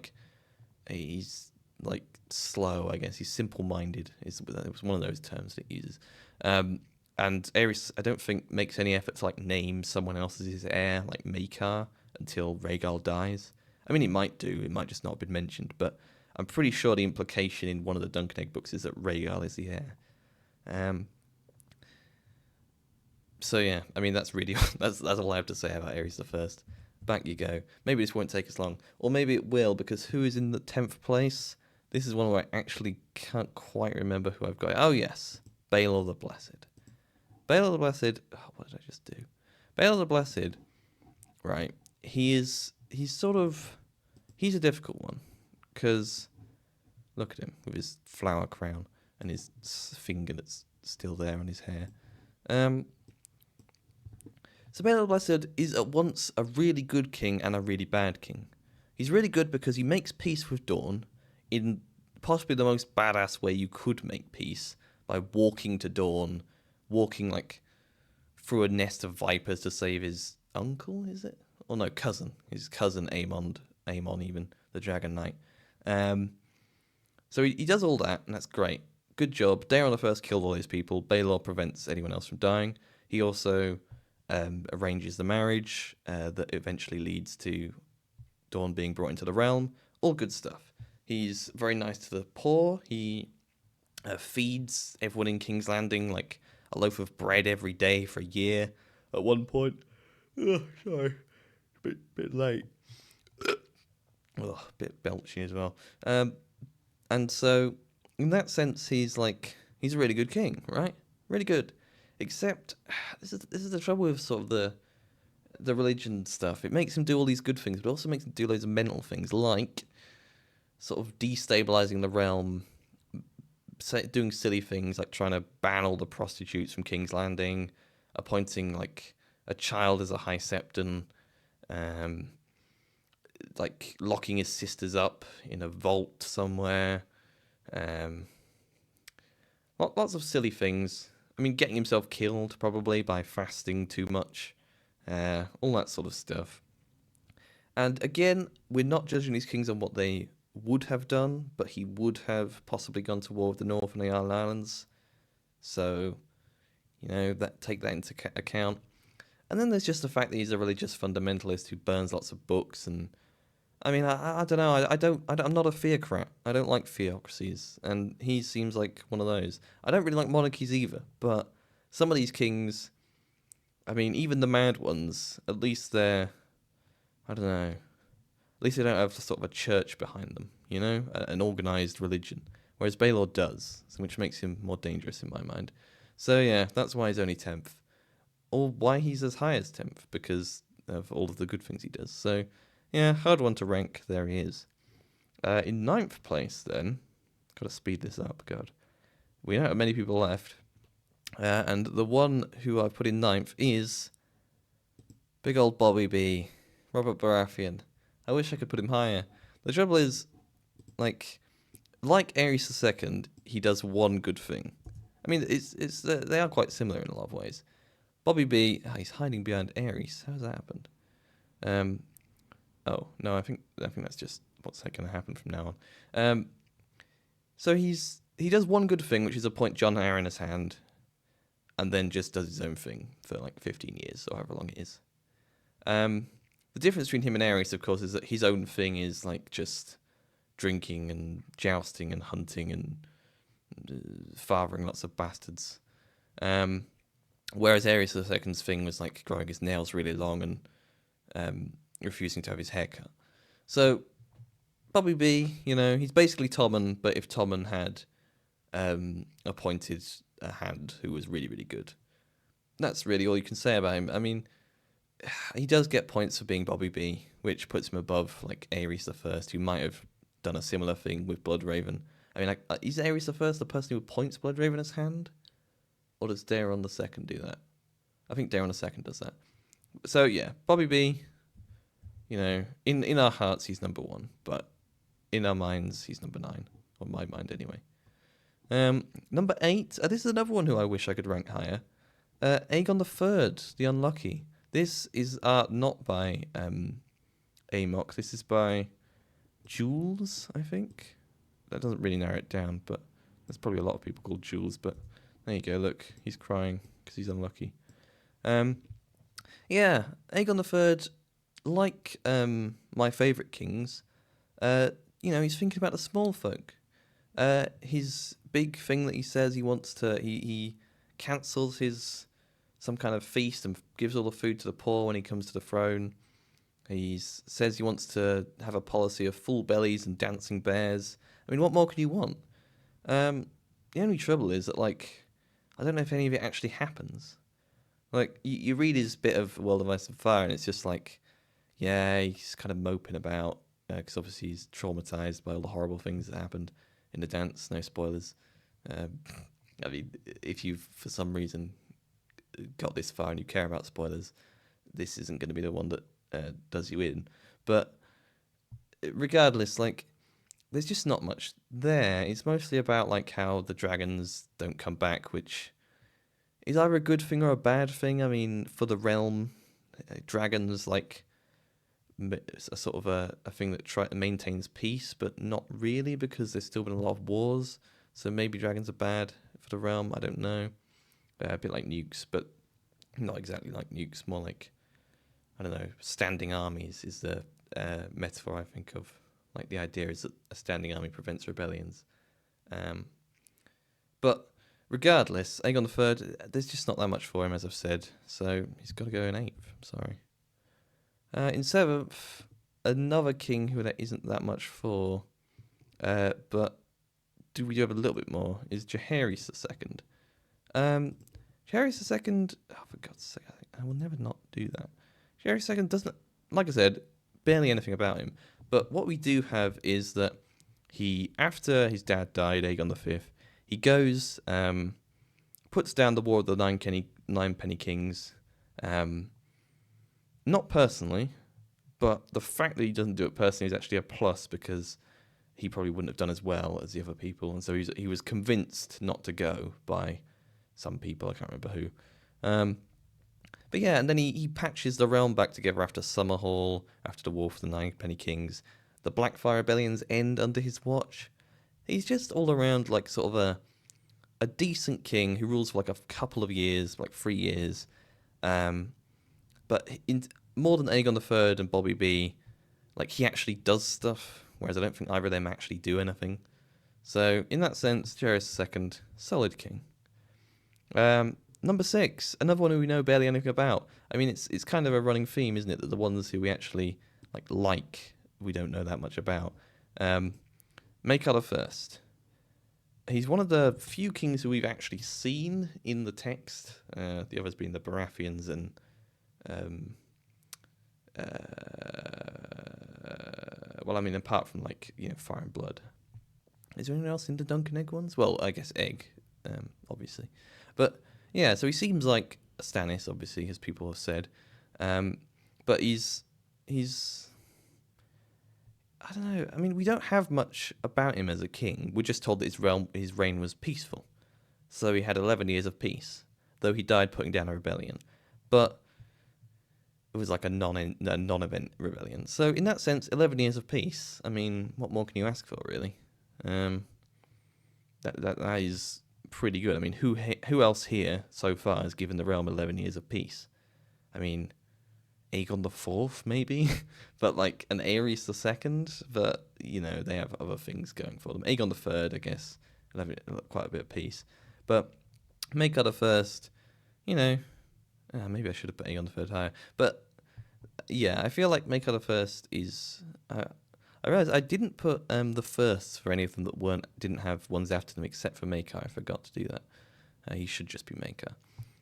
he's like slow, I guess. He's simple-minded. It was one of those terms that it uses. And Aerys, I don't think, makes any effort to like name someone else as his heir, like Maekar, until Rhaegal dies. I mean, it might do. It might just not have been mentioned, but I'm pretty sure the implication in one of the Duncan Egg books is that Rhaegal is the heir. So yeah, I mean that's really that's all I have to say about Aerys the First. Back you go. Maybe this won't take us long, or maybe it will, because who is in the 10th place? This is one where I actually can't quite remember who I've got. Oh yes, Baelor the Blessed. Baelor the Blessed. Oh, what did I just do? Baelor the Blessed. Right. He's a difficult one, because look at him with his flower crown and his finger that's still there on his hair. So Baelor the Blessed is at once a really good king and a really bad king. He's really good because he makes peace with Dawn in possibly the most badass way you could make peace, by walking to Dawn, walking like through a nest of vipers to save his uncle, is it? Or no, cousin. His cousin Aemon even, the Dragon Knight. So he does all that, and that's great. Good job. Daeron the First killed all those people. Baelor prevents anyone else from dying. He also arranges the marriage that eventually leads to Dawn being brought into the realm. All good stuff. He's very nice to the poor. He feeds everyone in King's Landing like a loaf of bread every day for a year. At one point, sorry, bit late. Bit belchy as well. And so, in that sense, he's a really good king, right? Really good. Except, this is the trouble with sort of the religion stuff. It makes him do all these good things, but also makes him do loads of mental things, like sort of destabilizing the realm, doing silly things like trying to ban all the prostitutes from King's Landing, appointing like a child as a High Septon, like locking his sisters up in a vault somewhere. Lots of silly things. I mean, getting himself killed probably by fasting too much. All that sort of stuff. And again, we're not judging these kings on what they would have done, but he would have possibly gone to war with the North and the Islands. So, take that into account. And then there's just the fact that he's a religious fundamentalist who burns lots of books. And I mean, I don't know. I'm not a theocrat. I don't like theocracies, and he seems like one of those. I don't really like monarchies either. But some of these kings, I mean, even the mad ones, at least they're, I don't know. At least they don't have sort of a church behind them, an organised religion. Whereas Baelor does, which makes him more dangerous in my mind. So yeah, that's why he's only 10th. Or why he's as high as 10th, because of all of the good things he does. So yeah, hard one to rank, there he is. In 9th place then, gotta speed this up, God. We don't have many people left. And the one who I've put in 9th is big old Bobby B, Robert Baratheon. I wish I could put him higher. The trouble is, like Aerys II, he does one good thing. I mean, they are quite similar in a lot of ways. Bobby B, he's hiding behind Aerys. How has that happened? Oh no, I think that's just what's going to happen from now on. So he does one good thing, which is appoint Jon Arryn as hand, and then just does his own thing for like 15 years or however long it is. The difference between him and Aerys, of course, is that his own thing is like just drinking and jousting and hunting and fathering lots of bastards. Whereas Aerys II's thing was like growing his nails really long and refusing to have his hair cut. So Bobby B, he's basically Tommen, but if Tommen had appointed a hand who was really, really good. That's really all you can say about him. I mean, he does get points for being Bobby B, which puts him above like Aerys I, who might have done a similar thing with Bloodraven. I mean, is Aerys I the person who appoints Bloodraven as hand? Or does Daeron II do that? I think Daeron II does that. So yeah, Bobby B, in our hearts he's number 1, but in our minds he's number 9, on my mind anyway. Number 8, this is another one who I wish I could rank higher. Aegon III, the Unlucky. This is art not by Amok. This is by Jules, I think. that doesn't really narrow it down, but there's probably a lot of people called Jules, but there you go, look, he's crying because he's unlucky. Yeah, Aegon III, like my favourite kings, he's thinking about the small folk. His big thing that he says he wants to, he cancels some kind of feast and gives all the food to the poor when he comes to the throne. He says he wants to have a policy of full bellies and dancing bears. I mean, what more could you want? The only trouble is that, like, I don't know if any of it actually happens. Like, you read his bit of World of Ice and Fire, and it's just like, yeah, he's kind of moping about, because obviously he's traumatized by all the horrible things that happened in the dance. No spoilers. I mean, if you've, for some reason, got this far and you care about spoilers, this isn't going to be the one that does you in. But regardless, like, there's just not much there. It's mostly about, like, how the dragons don't come back, which is either a good thing or a bad thing. I mean, for the realm, dragons, like, a sort of a thing that maintains peace, but not really, because there's still been a lot of wars. So maybe dragons are bad for the realm. I don't know. A bit like nukes, but not exactly like nukes. More like, I don't know, standing armies is the metaphor I think of. Like, the idea is that a standing army prevents rebellions. But regardless, Aegon III, there's just not that much for him, as I've said. So he's got to go in 8th. I'm sorry. In 7th, another king who there isn't that much for, but we do have a little bit more, is Jaehaerys II. Jaehaerys II, oh, for God's sake, I will never not do that. Jaehaerys II doesn't, like I said, barely anything about him. But what we do have is that after his dad died, Aegon V, he goes, puts down the War of the Nine-Penny Kings, not personally, but the fact that he doesn't do it personally is actually a plus, because he probably wouldn't have done as well as the other people, and so he was convinced not to go by some people, I can't remember who. But yeah, and then he patches the realm back together after Summerhall, after the War for the Nine-Penny Kings. The Blackfire rebellions end under his watch. He's just all around, like, sort of a decent king who rules for like a couple of years, like 3 years. But more than Aegon III and Bobby B, like, he actually does stuff, whereas I don't think either of them actually do anything. So in that sense, Jaehaerys II, solid king. Number 6, another one who we know barely anything about. I mean, it's kind of a running theme, isn't it, that the ones who we actually like we don't know that much about. Maekar I. He's one of the few kings who we've actually seen in the text. The others being the Baratheons and well, I mean, apart from, like, Fire and Blood. Is there anyone else in the Dunk and Egg ones? Well, I guess Egg, obviously. But yeah, so he seems like a Stannis, obviously, as people have said. But he's I don't know. I mean, we don't have much about him as a king. We're just told that his reign was peaceful. So he had 11 years of peace, though he died putting down a rebellion. But it was like a non-event rebellion. So in that sense, 11 years of peace. I mean, what more can you ask for, really? That is pretty good. I mean, who else here so far has given the realm 11 years of peace? I mean, Aegon IV, maybe, but like an Aerys II, but they have other things going for them. Aegon III, I guess, will have quite a bit of peace, but Maekar I, maybe I should have put Aegon III higher, but yeah, I feel like Maekar I is. I realised I didn't put the firsts for any of them that didn't have ones after them, except for Maekar. I forgot to do that. He should just be Maekar.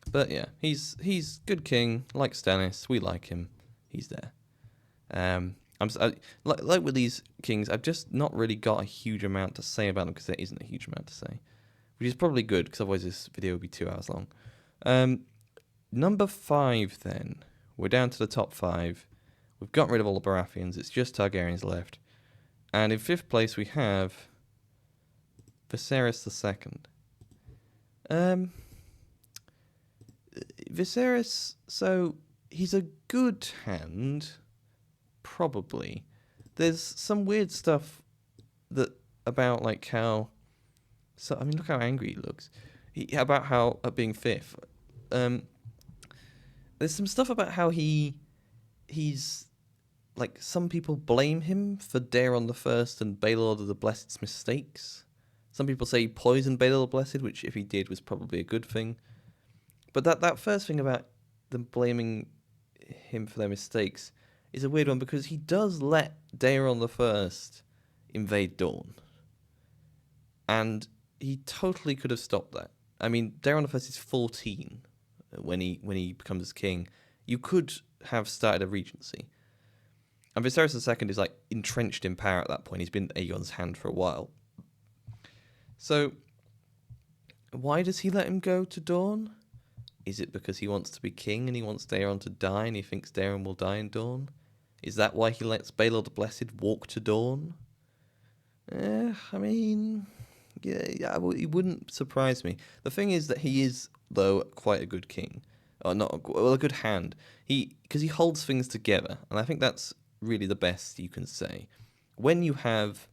But yeah, he's good king, like Stannis. We like him. He's there. Like with these kings, I've just not really got a huge amount to say about them, because there isn't a huge amount to say, which is probably good, because otherwise this video would be 2 hours long. Number 5 then. We're down to the top 5. We've gotten rid of all the Baratheons. It's just Targaryens left. And in 5th place we have Viserys II. Viserys, so he's a good hand, probably. There's some weird stuff that about like how. So I mean, look how angry he looks. About how being fifth. Um, there's some stuff about how he's like some people blame him for Daeron the First and Baelord of the Blessed's mistakes. Some people say he poisoned Baelord the Blessed, which if he did was probably a good thing. But that first thing about them blaming him for their mistakes is a weird one because he does let Daeron the First invade Dawn, and he totally could have stopped that. I mean, Daeron the First is 14 when he becomes king. You could have started a regency. And Viserys II is like entrenched in power at that point. He's been Aegon's hand for a while. So, why does he let him go to Dawn? Is it because he wants to be king and he wants Daeron to die and he thinks Daeron will die in Dawn? Is that why he lets Baelor the Blessed walk to Dawn? I mean, yeah, it wouldn't surprise me. The thing is that he is, though, quite a good king. Or not, well, a good hand. Because he holds things together, and I think that's really the best you can say. When you have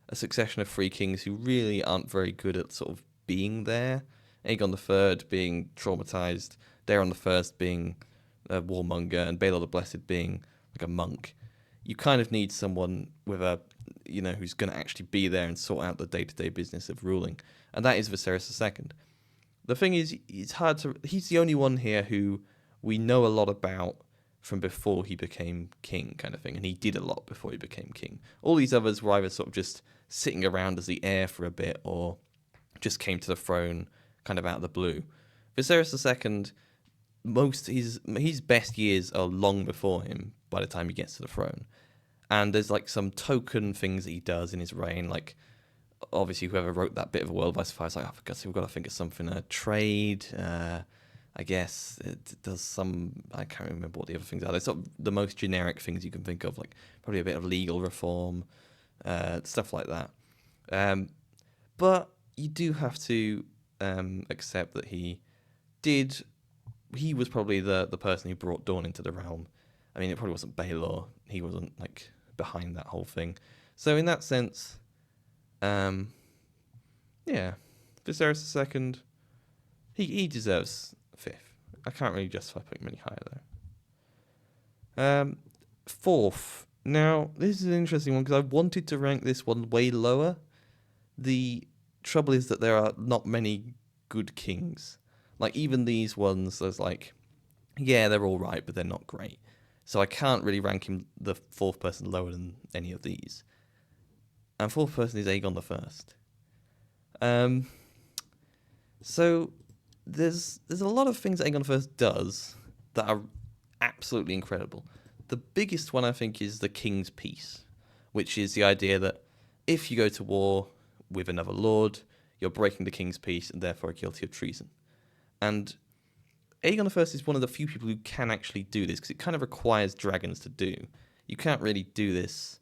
a succession of three kings who really aren't very good at sort of being there, Aegon III being traumatized, Daeron I being a warmonger, and Baelor the Blessed being like a monk, you kind of need someone with who's going to actually be there and sort out the day-to-day business of ruling, and that is Viserys II. The thing is, he's the only one here who we know a lot about from before he became king, kind of thing, and he did a lot before he became king. All these others were either sort of just sitting around as the heir for a bit, or just came to the throne kind of out of the blue. Viserys II, his best years are long before him by the time he gets to the throne. And there's like some token things that he does in his reign, like obviously whoever wrote that bit of a world by fire is like, I guess we've got to think of something. Trade, I guess it does some. I can't remember what the other things are. They're sort of the most generic things you can think of, like probably a bit of legal reform, stuff like that. But you do have to accept that he was probably the person who brought Dawn into the realm. I mean, it probably wasn't Baelor. He wasn't like behind that whole thing. So in that sense, yeah, Viserys II, he deserves fifth. I can't really justify putting him any higher there. Fourth. Now, this is an interesting one because I wanted to rank this one way lower. The trouble is that there are not many good kings. Like, even these ones, there's like, yeah, they're all right, but they're not great. So I can't really rank him the fourth person lower than any of these. And fourth person is Aegon I. So there's a lot of things that Aegon I does that are absolutely incredible. The biggest one, I think, is the King's Peace, which is the idea that if you go to war with another lord, you're breaking the King's Peace and therefore guilty of treason. And Aegon I is one of the few people who can actually do this because it kind of requires dragons to do. You can't really do this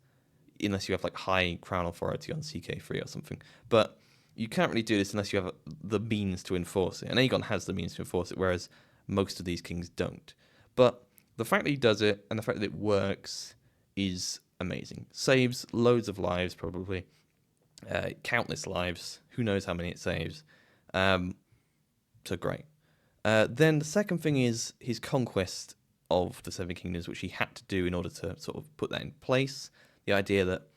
unless you have like high crown authority on CK3 or something. But you can't really do this unless you have the means to enforce it. And Aegon has the means to enforce it, whereas most of these kings don't. But the fact that he does it and the fact that it works is amazing. Saves loads of lives, probably. Countless lives. Who knows how many it saves. So great. Then the second thing is his conquest of the Seven Kingdoms, which he had to do in order to sort of put that in place. The idea that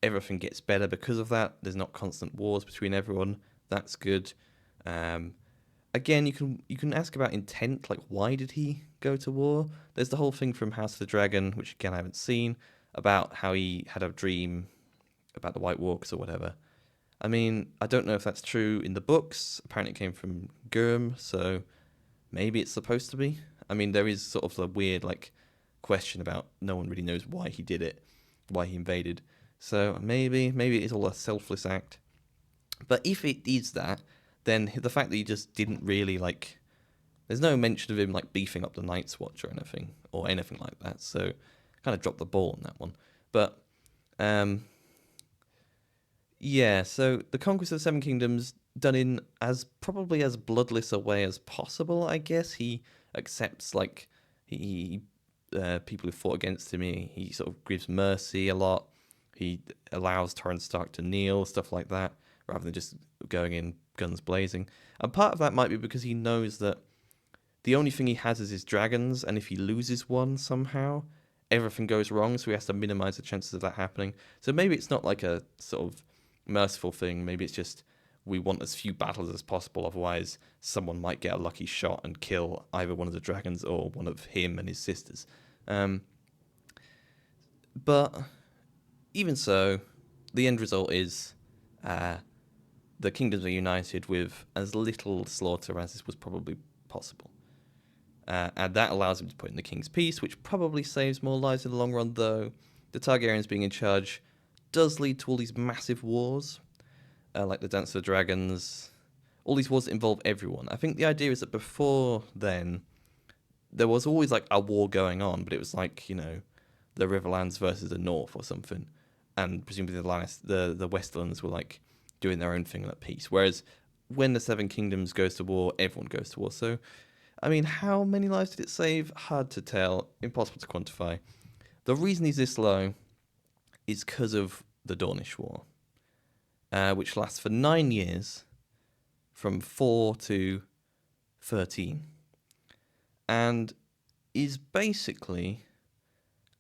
everything gets better because of that. There's not constant wars between everyone. That's good. Again, you can ask about intent, like why did he go to war? There's the whole thing from House of the Dragon, which again I haven't seen, about how he had a dream about the White Walkers or whatever. I mean, I don't know if that's true in the books. Apparently it came from Gurm, so maybe it's supposed to be. I mean, there is sort of the weird like question about no one really knows why he did it, why he invaded. So maybe it is all a selfless act. But if it is that, then the fact that he just didn't really like, there's no mention of him like beefing up the Night's Watch or anything like that. So kind of dropped the ball on that one. But yeah, so the conquest of the Seven Kingdoms done in as probably as bloodless a way as possible, I guess. He accepts like he people who fought against him. He sort of gives mercy a lot. He allows Torrhen Stark to kneel, stuff like that, rather than just going in guns blazing. And part of that might be because he knows that the only thing he has is his dragons, and if he loses one somehow, everything goes wrong, so he has to minimize the chances of that happening. So maybe it's not like a sort of merciful thing. Maybe it's just we want as few battles as possible, otherwise someone might get a lucky shot and kill either one of the dragons or one of him and his sisters. But even so, the end result is the kingdoms are united with as little slaughter as was probably possible. And that allows him to put in the King's Peace, which probably saves more lives in the long run, though the Targaryens being in charge does lead to all these massive wars, like the Dance of the Dragons, all these wars that involve everyone. I think the idea is that before then, there was always like a war going on, but it was like, the Riverlands versus the North or something, and presumably the Westerlands were like doing their own thing at peace. Whereas when the Seven Kingdoms goes to war, everyone goes to war. So, I mean, how many lives did it save? Hard to tell, impossible to quantify. The reason he's this low is because of the Dornish War, which lasts for 9 years, from 4 to 13, and is basically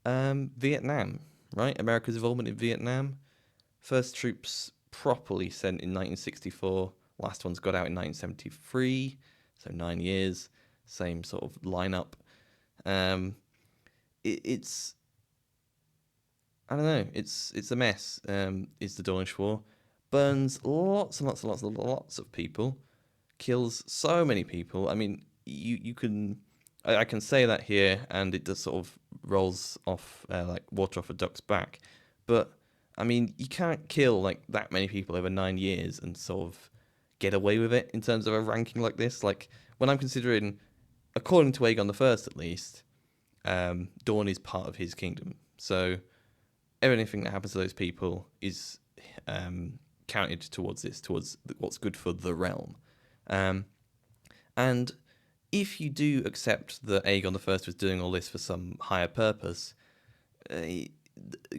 Vietnam, right? America's involvement in Vietnam. First troops properly sent in 1964. Last ones got out in 1973, so 9 years. Same sort of lineup. It's I don't know. It's a mess. It's the Dornish War. Burns lots and lots and lots of people. Kills so many people. I mean, you can. I can say that here, and it just sort of rolls off like water off a duck's back. But I mean, you can't kill like that many people over 9 years and sort of get away with it in terms of a ranking like this. Like when I'm considering, according to Aegon I at least, Dorne is part of his kingdom. So everything that happens to those people is counted towards what's good for the realm. And if you do accept that Aegon I was doing all this for some higher purpose,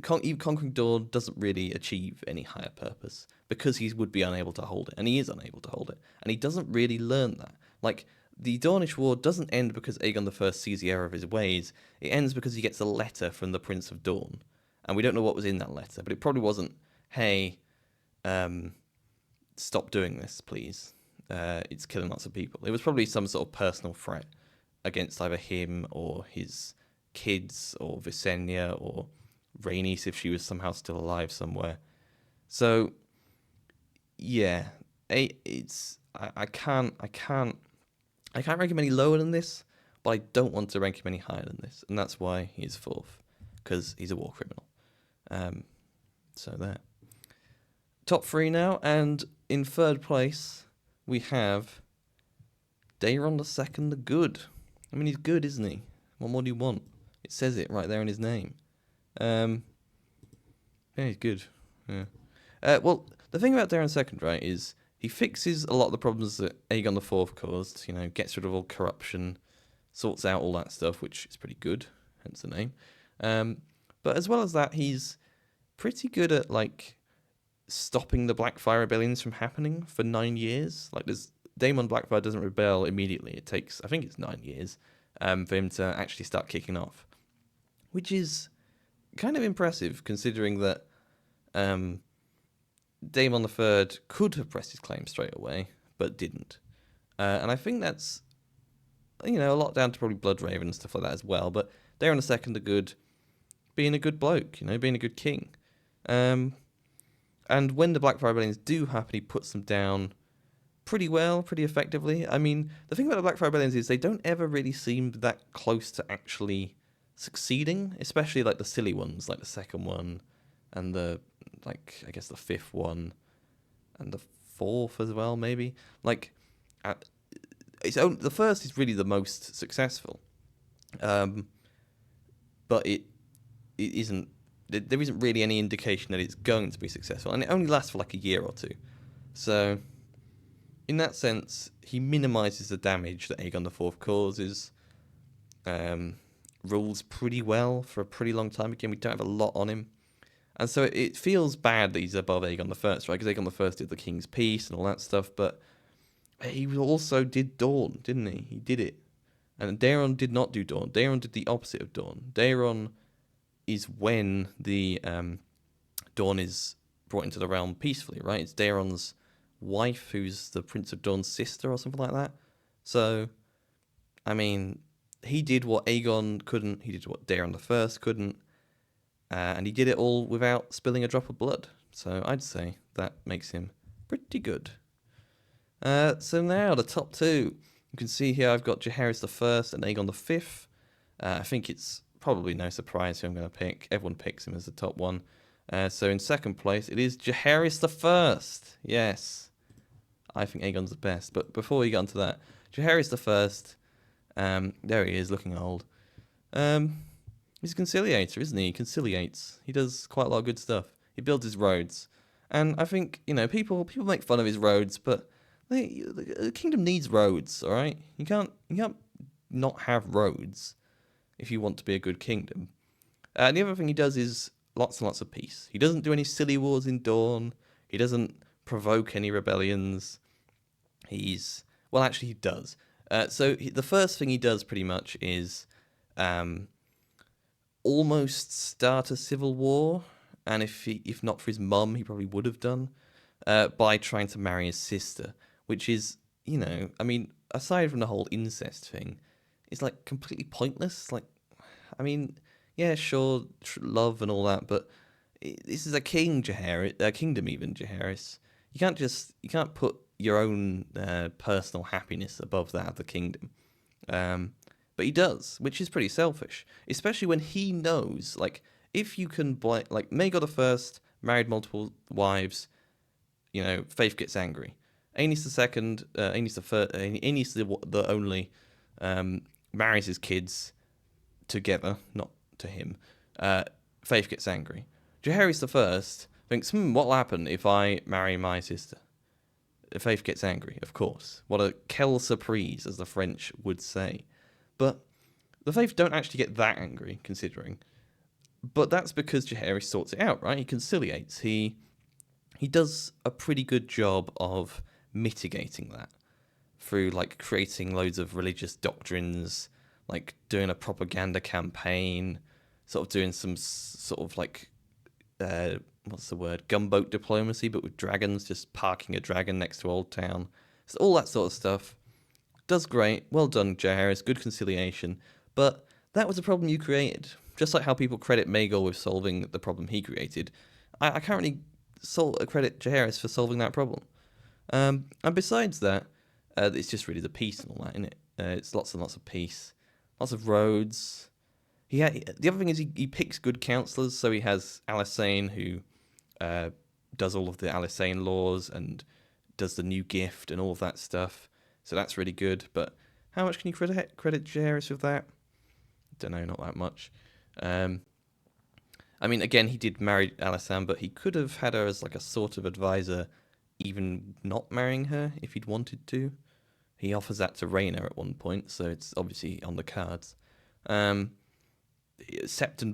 conquering Dorne doesn't really achieve any higher purpose because he would be unable to hold it, and he is unable to hold it, and he doesn't really learn that. Like, the Dornish War doesn't end because Aegon I sees the error of his ways. It ends because he gets a letter from the Prince of Dorne, and we don't know what was in that letter, but it probably wasn't, hey, stop doing this, please. It's killing lots of people. It was probably some sort of personal threat against either him or his kids or Visenya or Rhaenys if she was somehow still alive somewhere. So, yeah, I can't rank him any lower than this, but I don't want to rank him any higher than this, and that's why he's fourth, because he's a war criminal. So there. Top three now, and in third place we have Daeron II the Good. I mean, he's good, isn't he? What more do you want? It says it right there in his name. Yeah, he's good. Yeah. Well, the thing about Daeron II, right, is he fixes a lot of the problems that Aegon IV caused. Gets rid of all corruption, sorts out all that stuff, which is pretty good, hence the name. But as well as that, he's pretty good at like stopping the Blackfire rebellions from happening for 9 years. Like, Daemon Blackfire doesn't rebel immediately. It takes, I think it's 9 years, for him to actually start kicking off, which is kind of impressive considering that Daemon III could have pressed his claim straight away, but didn't. And I think that's, a lot down to probably Bloodraven and stuff like that as well. But Daeron II the Good, being a good bloke, being a good king. And when the Blackfire rebellions do happen, he puts them down pretty well, pretty effectively. I mean, the thing about the Blackfire rebellions is they don't ever really seem that close to actually succeeding, especially like the silly ones, like the second one and the fifth one and the fourth as well, maybe. Like, the first is really the most successful, but it isn't. There isn't really any indication that it's going to be successful, and it only lasts for like a year or two. So, in that sense, he minimises the damage that Aegon IV causes. Rules pretty well for a pretty long time. Again, we don't have a lot on him. And so it feels bad that he's above Aegon the First, right? Because Aegon the First did the King's Peace and all that stuff, but he also did Dawn, didn't he? He did it. And Daeron did not do Dawn. Daeron did the opposite of Dawn. Daeron is when the Dawn is brought into the realm peacefully, right? It's Daeron's wife, who's the Prince of Dawn's sister or something like that. So, I mean, he did what Aegon couldn't. He did what Daeron the First couldn't. And he did it all without spilling a drop of blood. So I'd say that makes him pretty good. So now the top two. You can see here I've got Jaehaerys the First and Aegon the Fifth. I think it's probably no surprise who I'm going to pick. Everyone picks him as the top one. So in second place, it is Jaehaerys the First. Yes, I think Aegon's the best. But before we get onto that, Jaehaerys the First. There he is, looking old. He's a conciliator, isn't he? He conciliates. He does quite a lot of good stuff. He builds his roads, and I think people make fun of his roads, but the kingdom needs roads. All right, you can't not have roads if you want to be a good kingdom. And the other thing he does is lots and lots of peace. He doesn't do any silly wars in Dawn. He doesn't provoke any rebellions. Actually, he does. The first thing he does pretty much is almost start a civil war, and if not for his mum, he probably would have done, by trying to marry his sister, which is, I mean, aside from the whole incest thing, it's like completely pointless. Like, I mean, yeah, sure, love and all that, but this is a kingdom even, Jaehaerys. You can't put your own personal happiness above that of the kingdom. But he does, which is pretty selfish, especially when he knows, like, if you can, like, Maegor the First married multiple wives, Faith gets angry. Aenys the Second, Aenys the First, Aenys the only, marries his kids together, not to him. Faith gets angry. Jaehaerys the First thinks, what'll happen if I marry my sister? Faith gets angry, of course. What a quelle surprise, as the French would say. But the Faith don't actually get that angry, considering. But that's because Jaehaerys sorts it out, right? He conciliates. He does a pretty good job of mitigating that through, like, creating loads of religious doctrines, like doing a propaganda campaign, sort of doing some sort of, like, what's the word? Gunboat diplomacy, but with dragons, just parking a dragon next to Old Town. So all that sort of stuff. Does great. Well done, Jaehaerys. Good conciliation. But that was a problem you created. Just like how people credit Maegor with solving the problem he created, I can't really credit Jaehaerys for solving that problem. And besides that, it's just really the peace and all that, isn't it? It's lots and lots of peace. Lots of roads. The other thing is he picks good counsellors. So he has Alysanne, who does all of the Alysanne laws and does the new gift and all of that stuff. So that's really good. But how much can you credit Jaehaerys with that? Don't know, not that much. I mean, again, he did marry Alysanne, but he could have had her as like a sort of advisor, even not marrying her if he'd wanted to. He offers that to Rhaena at one point, so it's obviously on the cards. Septon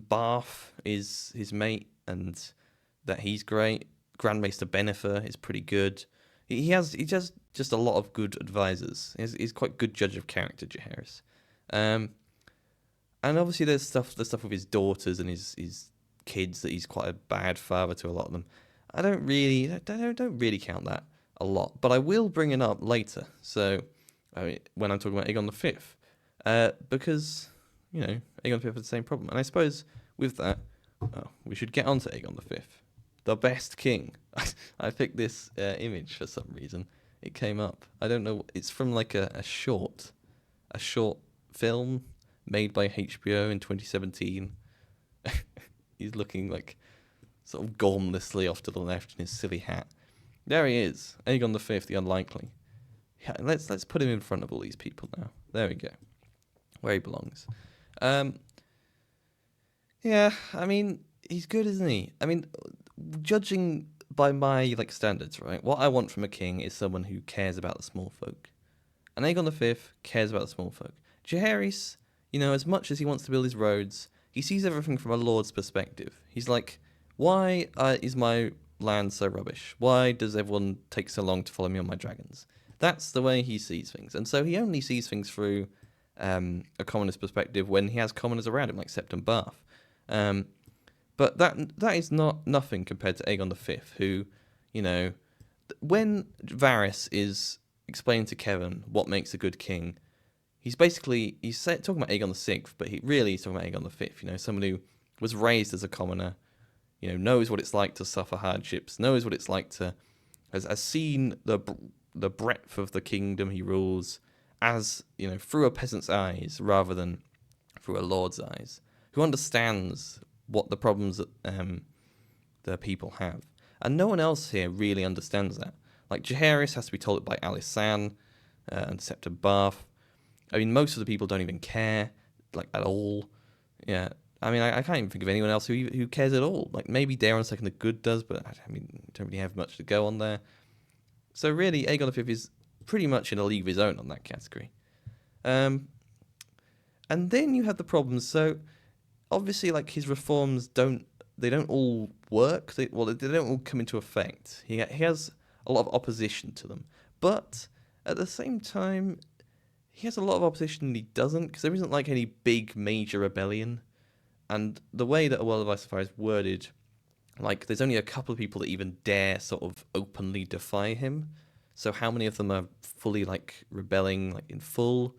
Barth is his mate, and that he's great. Grand Maester Bennifer is pretty good. He has just a lot of good advisors. He's quite a good judge of character, Jaehaerys. And obviously there's the stuff with his daughters and his kids, that he's quite a bad father to a lot of them. I don't really count that a lot, but I will bring it up later. So when I'm talking about Aegon V, because Aegon V has the same problem, and I suppose with that, we should get on to Aegon V, the best king. I picked this image for some reason. It came up. I don't know. It's from like a short film made by HBO in 2017. He's looking like sort of gormlessly off to the left in his silly hat. There he is, Aegon V, the unlikely. Yeah, let's put him in front of all these people now. There we go, where he belongs. Yeah, I mean, he's good, isn't he? I mean, judging by my standards, right? What I want from a king is someone who cares about the small folk. And Aegon V cares about the small folk. Jaehaerys, as much as he wants to build his roads, he sees everything from a lord's perspective. He's like, Why is my land so rubbish? Why does everyone take so long to follow me on my dragons? That's the way he sees things. And so he only sees things through a commoner's perspective when he has commoners around him, like Septon Bath. But that is not nothing compared to Aegon V, who, you know, when Varys is explaining to Kevin what makes a good king, he's talking about Aegon VI, but he's talking about Aegon V. You know, someone who was raised as a commoner, you know, knows what it's like to suffer hardships, knows what it's like to has seen the breadth of the kingdom he rules as, you know, through a peasant's eyes rather than through a lord's eyes, who understands what the problems that the people have. And no one else here really understands that. Like, Jaehaerys has to be told it by Alysanne and Septon Bath. I mean, most of the people don't even care, like, at all. Yeah, I mean, I can't even think of anyone else who cares at all. Like, maybe Daeron II the Good does, but, I mean, don't really have much to go on there. So really, Aegon V is pretty much in a league of his own on that category. And then you have the problems. So, obviously, like, his reforms don't all work. They don't all come into effect. He has a lot of opposition to them. But, at the same time, he has a lot of opposition and he doesn't, because there isn't, like, any big major rebellion. And the way that A World of Ice and Fire is worded, like, there's only a couple of people that even dare sort of openly defy him. So how many of them are fully, like, rebelling, like, in full?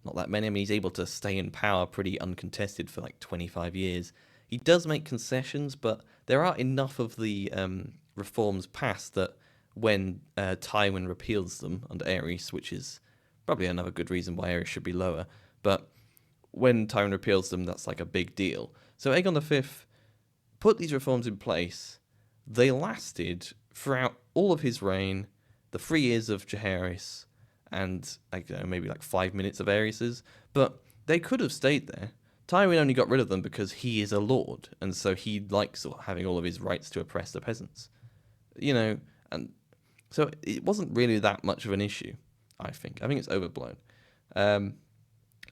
Not that many. I mean, he's able to stay in power pretty uncontested for, like, 25 years. He does make concessions, but there are enough of the reforms passed that when Tywin repeals them under Aerys, which is probably another good reason why Aerys should be lower, but when Tywin repeals them, that's like a big deal. So Aegon V put these reforms in place. They lasted throughout all of his reign, the 3 years of Jaehaerys, and, I don't know, maybe like 5 minutes of Aerys's, but they could have stayed there. Tywin only got rid of them because he is a lord, and so he likes having all of his rights to oppress the peasants. You know, and so it wasn't really that much of an issue, I think. I think it's overblown.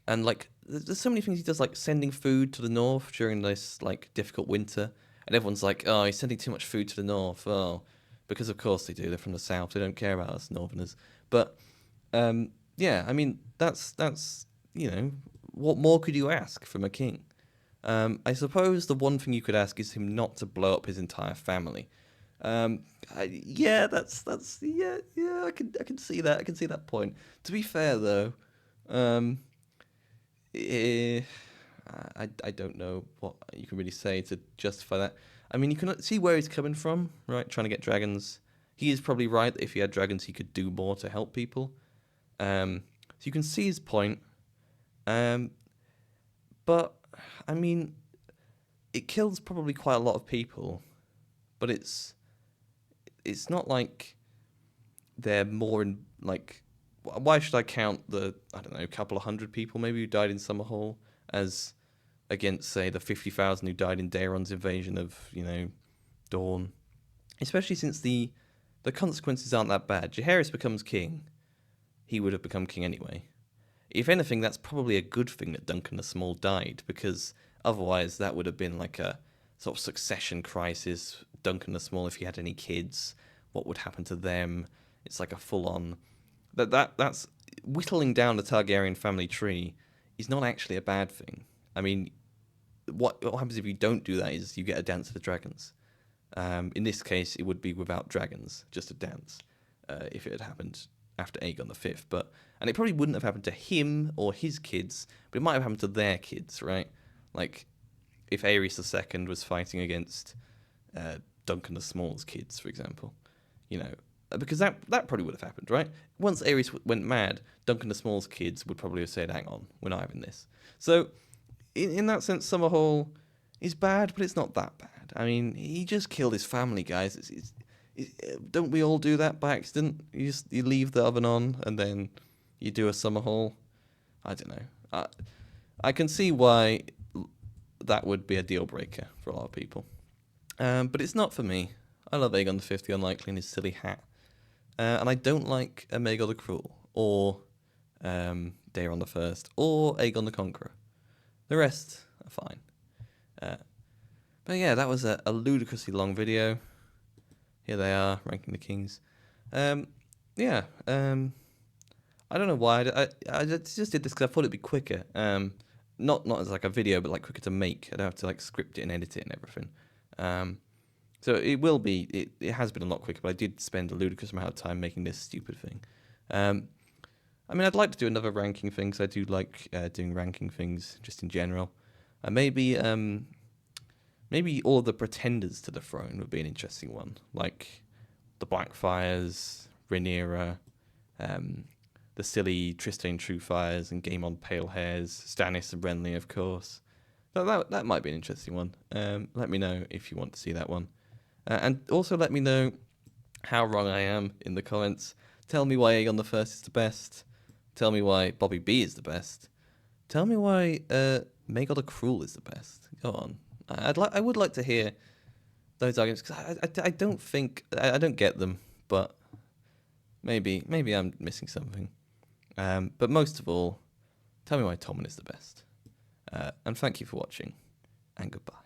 And, like, there's so many things he does, like sending food to the north during this, like, difficult winter. And everyone's like, oh, he's sending too much food to the north. Oh, because of course they do. They're from the south. They don't care about us northerners. But, yeah, I mean, that's you know, what more could you ask from a king? I suppose the one thing you could ask is him not to blow up his entire family. Yeah, I can see that. I can see that point. To be fair, though, I don't know what you can really say to justify that. I mean, you can see where he's coming from, right? Trying to get dragons. He is probably right that if he had dragons, he could do more to help people. So you can see his point. But, I mean, it kills probably quite a lot of people. But it's not like they're more in, like... Why should I count the, I don't know, couple of hundred people maybe who died in Summerhall as against, say, the 50,000 who died in Daeron's invasion of, you know, Dorne? Especially since the consequences aren't that bad. Jaehaerys becomes king. He would have become king anyway. If anything, that's probably a good thing that Duncan the Small died, because otherwise that would have been like a sort of succession crisis. Duncan the Small, if he had any kids, what would happen to them? It's like a full-on... That's whittling down the Targaryen family tree is not actually a bad thing. I mean, what happens if you don't do that is you get a dance of the dragons. In this case, it would be without dragons, just a dance, if it had happened after Aegon V. And it probably wouldn't have happened to him or his kids, but it might have happened to their kids, right? Like, if Aerys II was fighting against Duncan the Small's kids, for example, you know, because that probably would have happened, right? Once Aerys went mad, Duncan the Small's kids would probably have said, hang on, we're not having this. So, in that sense, Summerhall is bad, but it's not that bad. I mean, he just killed his family, guys. Don't we all do that by accident? You leave the oven on, and then you do a Summerhall? I don't know. I can see why that would be a deal breaker for a lot of people. But it's not for me. I love Aegon V the Unlikely and his silly hat. And I don't like Aegon the Cruel, or Daeron I, or Aegon the Conqueror. The rest are fine. But yeah, that was a ludicrously long video. Here they are, ranking the kings. Yeah, I don't know why. I just did this because I thought it'd be quicker. Not as like a video, but like quicker to make. I don't have to like script it and edit it and everything. So it will be. It has been a lot quicker, but I did spend a ludicrous amount of time making this stupid thing. I mean, I'd like to do another ranking thing, because I do like doing ranking things just in general. Maybe all the pretenders to the throne would be an interesting one, like the Blackfires, Rhaenyra, the silly Trystane Truefires and Game on Pale Hairs, Stannis and Renly, of course. That might be an interesting one. Let me know if you want to see that one. And also let me know how wrong I am in the comments. Tell me why Aegon the is the best. Tell me why Bobby B is the best. Tell me why Maegor the Cruel is the best. Go on. I would like to hear those arguments, because I don't think I don't get them, but maybe I'm missing something. But most of all, tell me why Tommen is the best. And thank you for watching, and goodbye.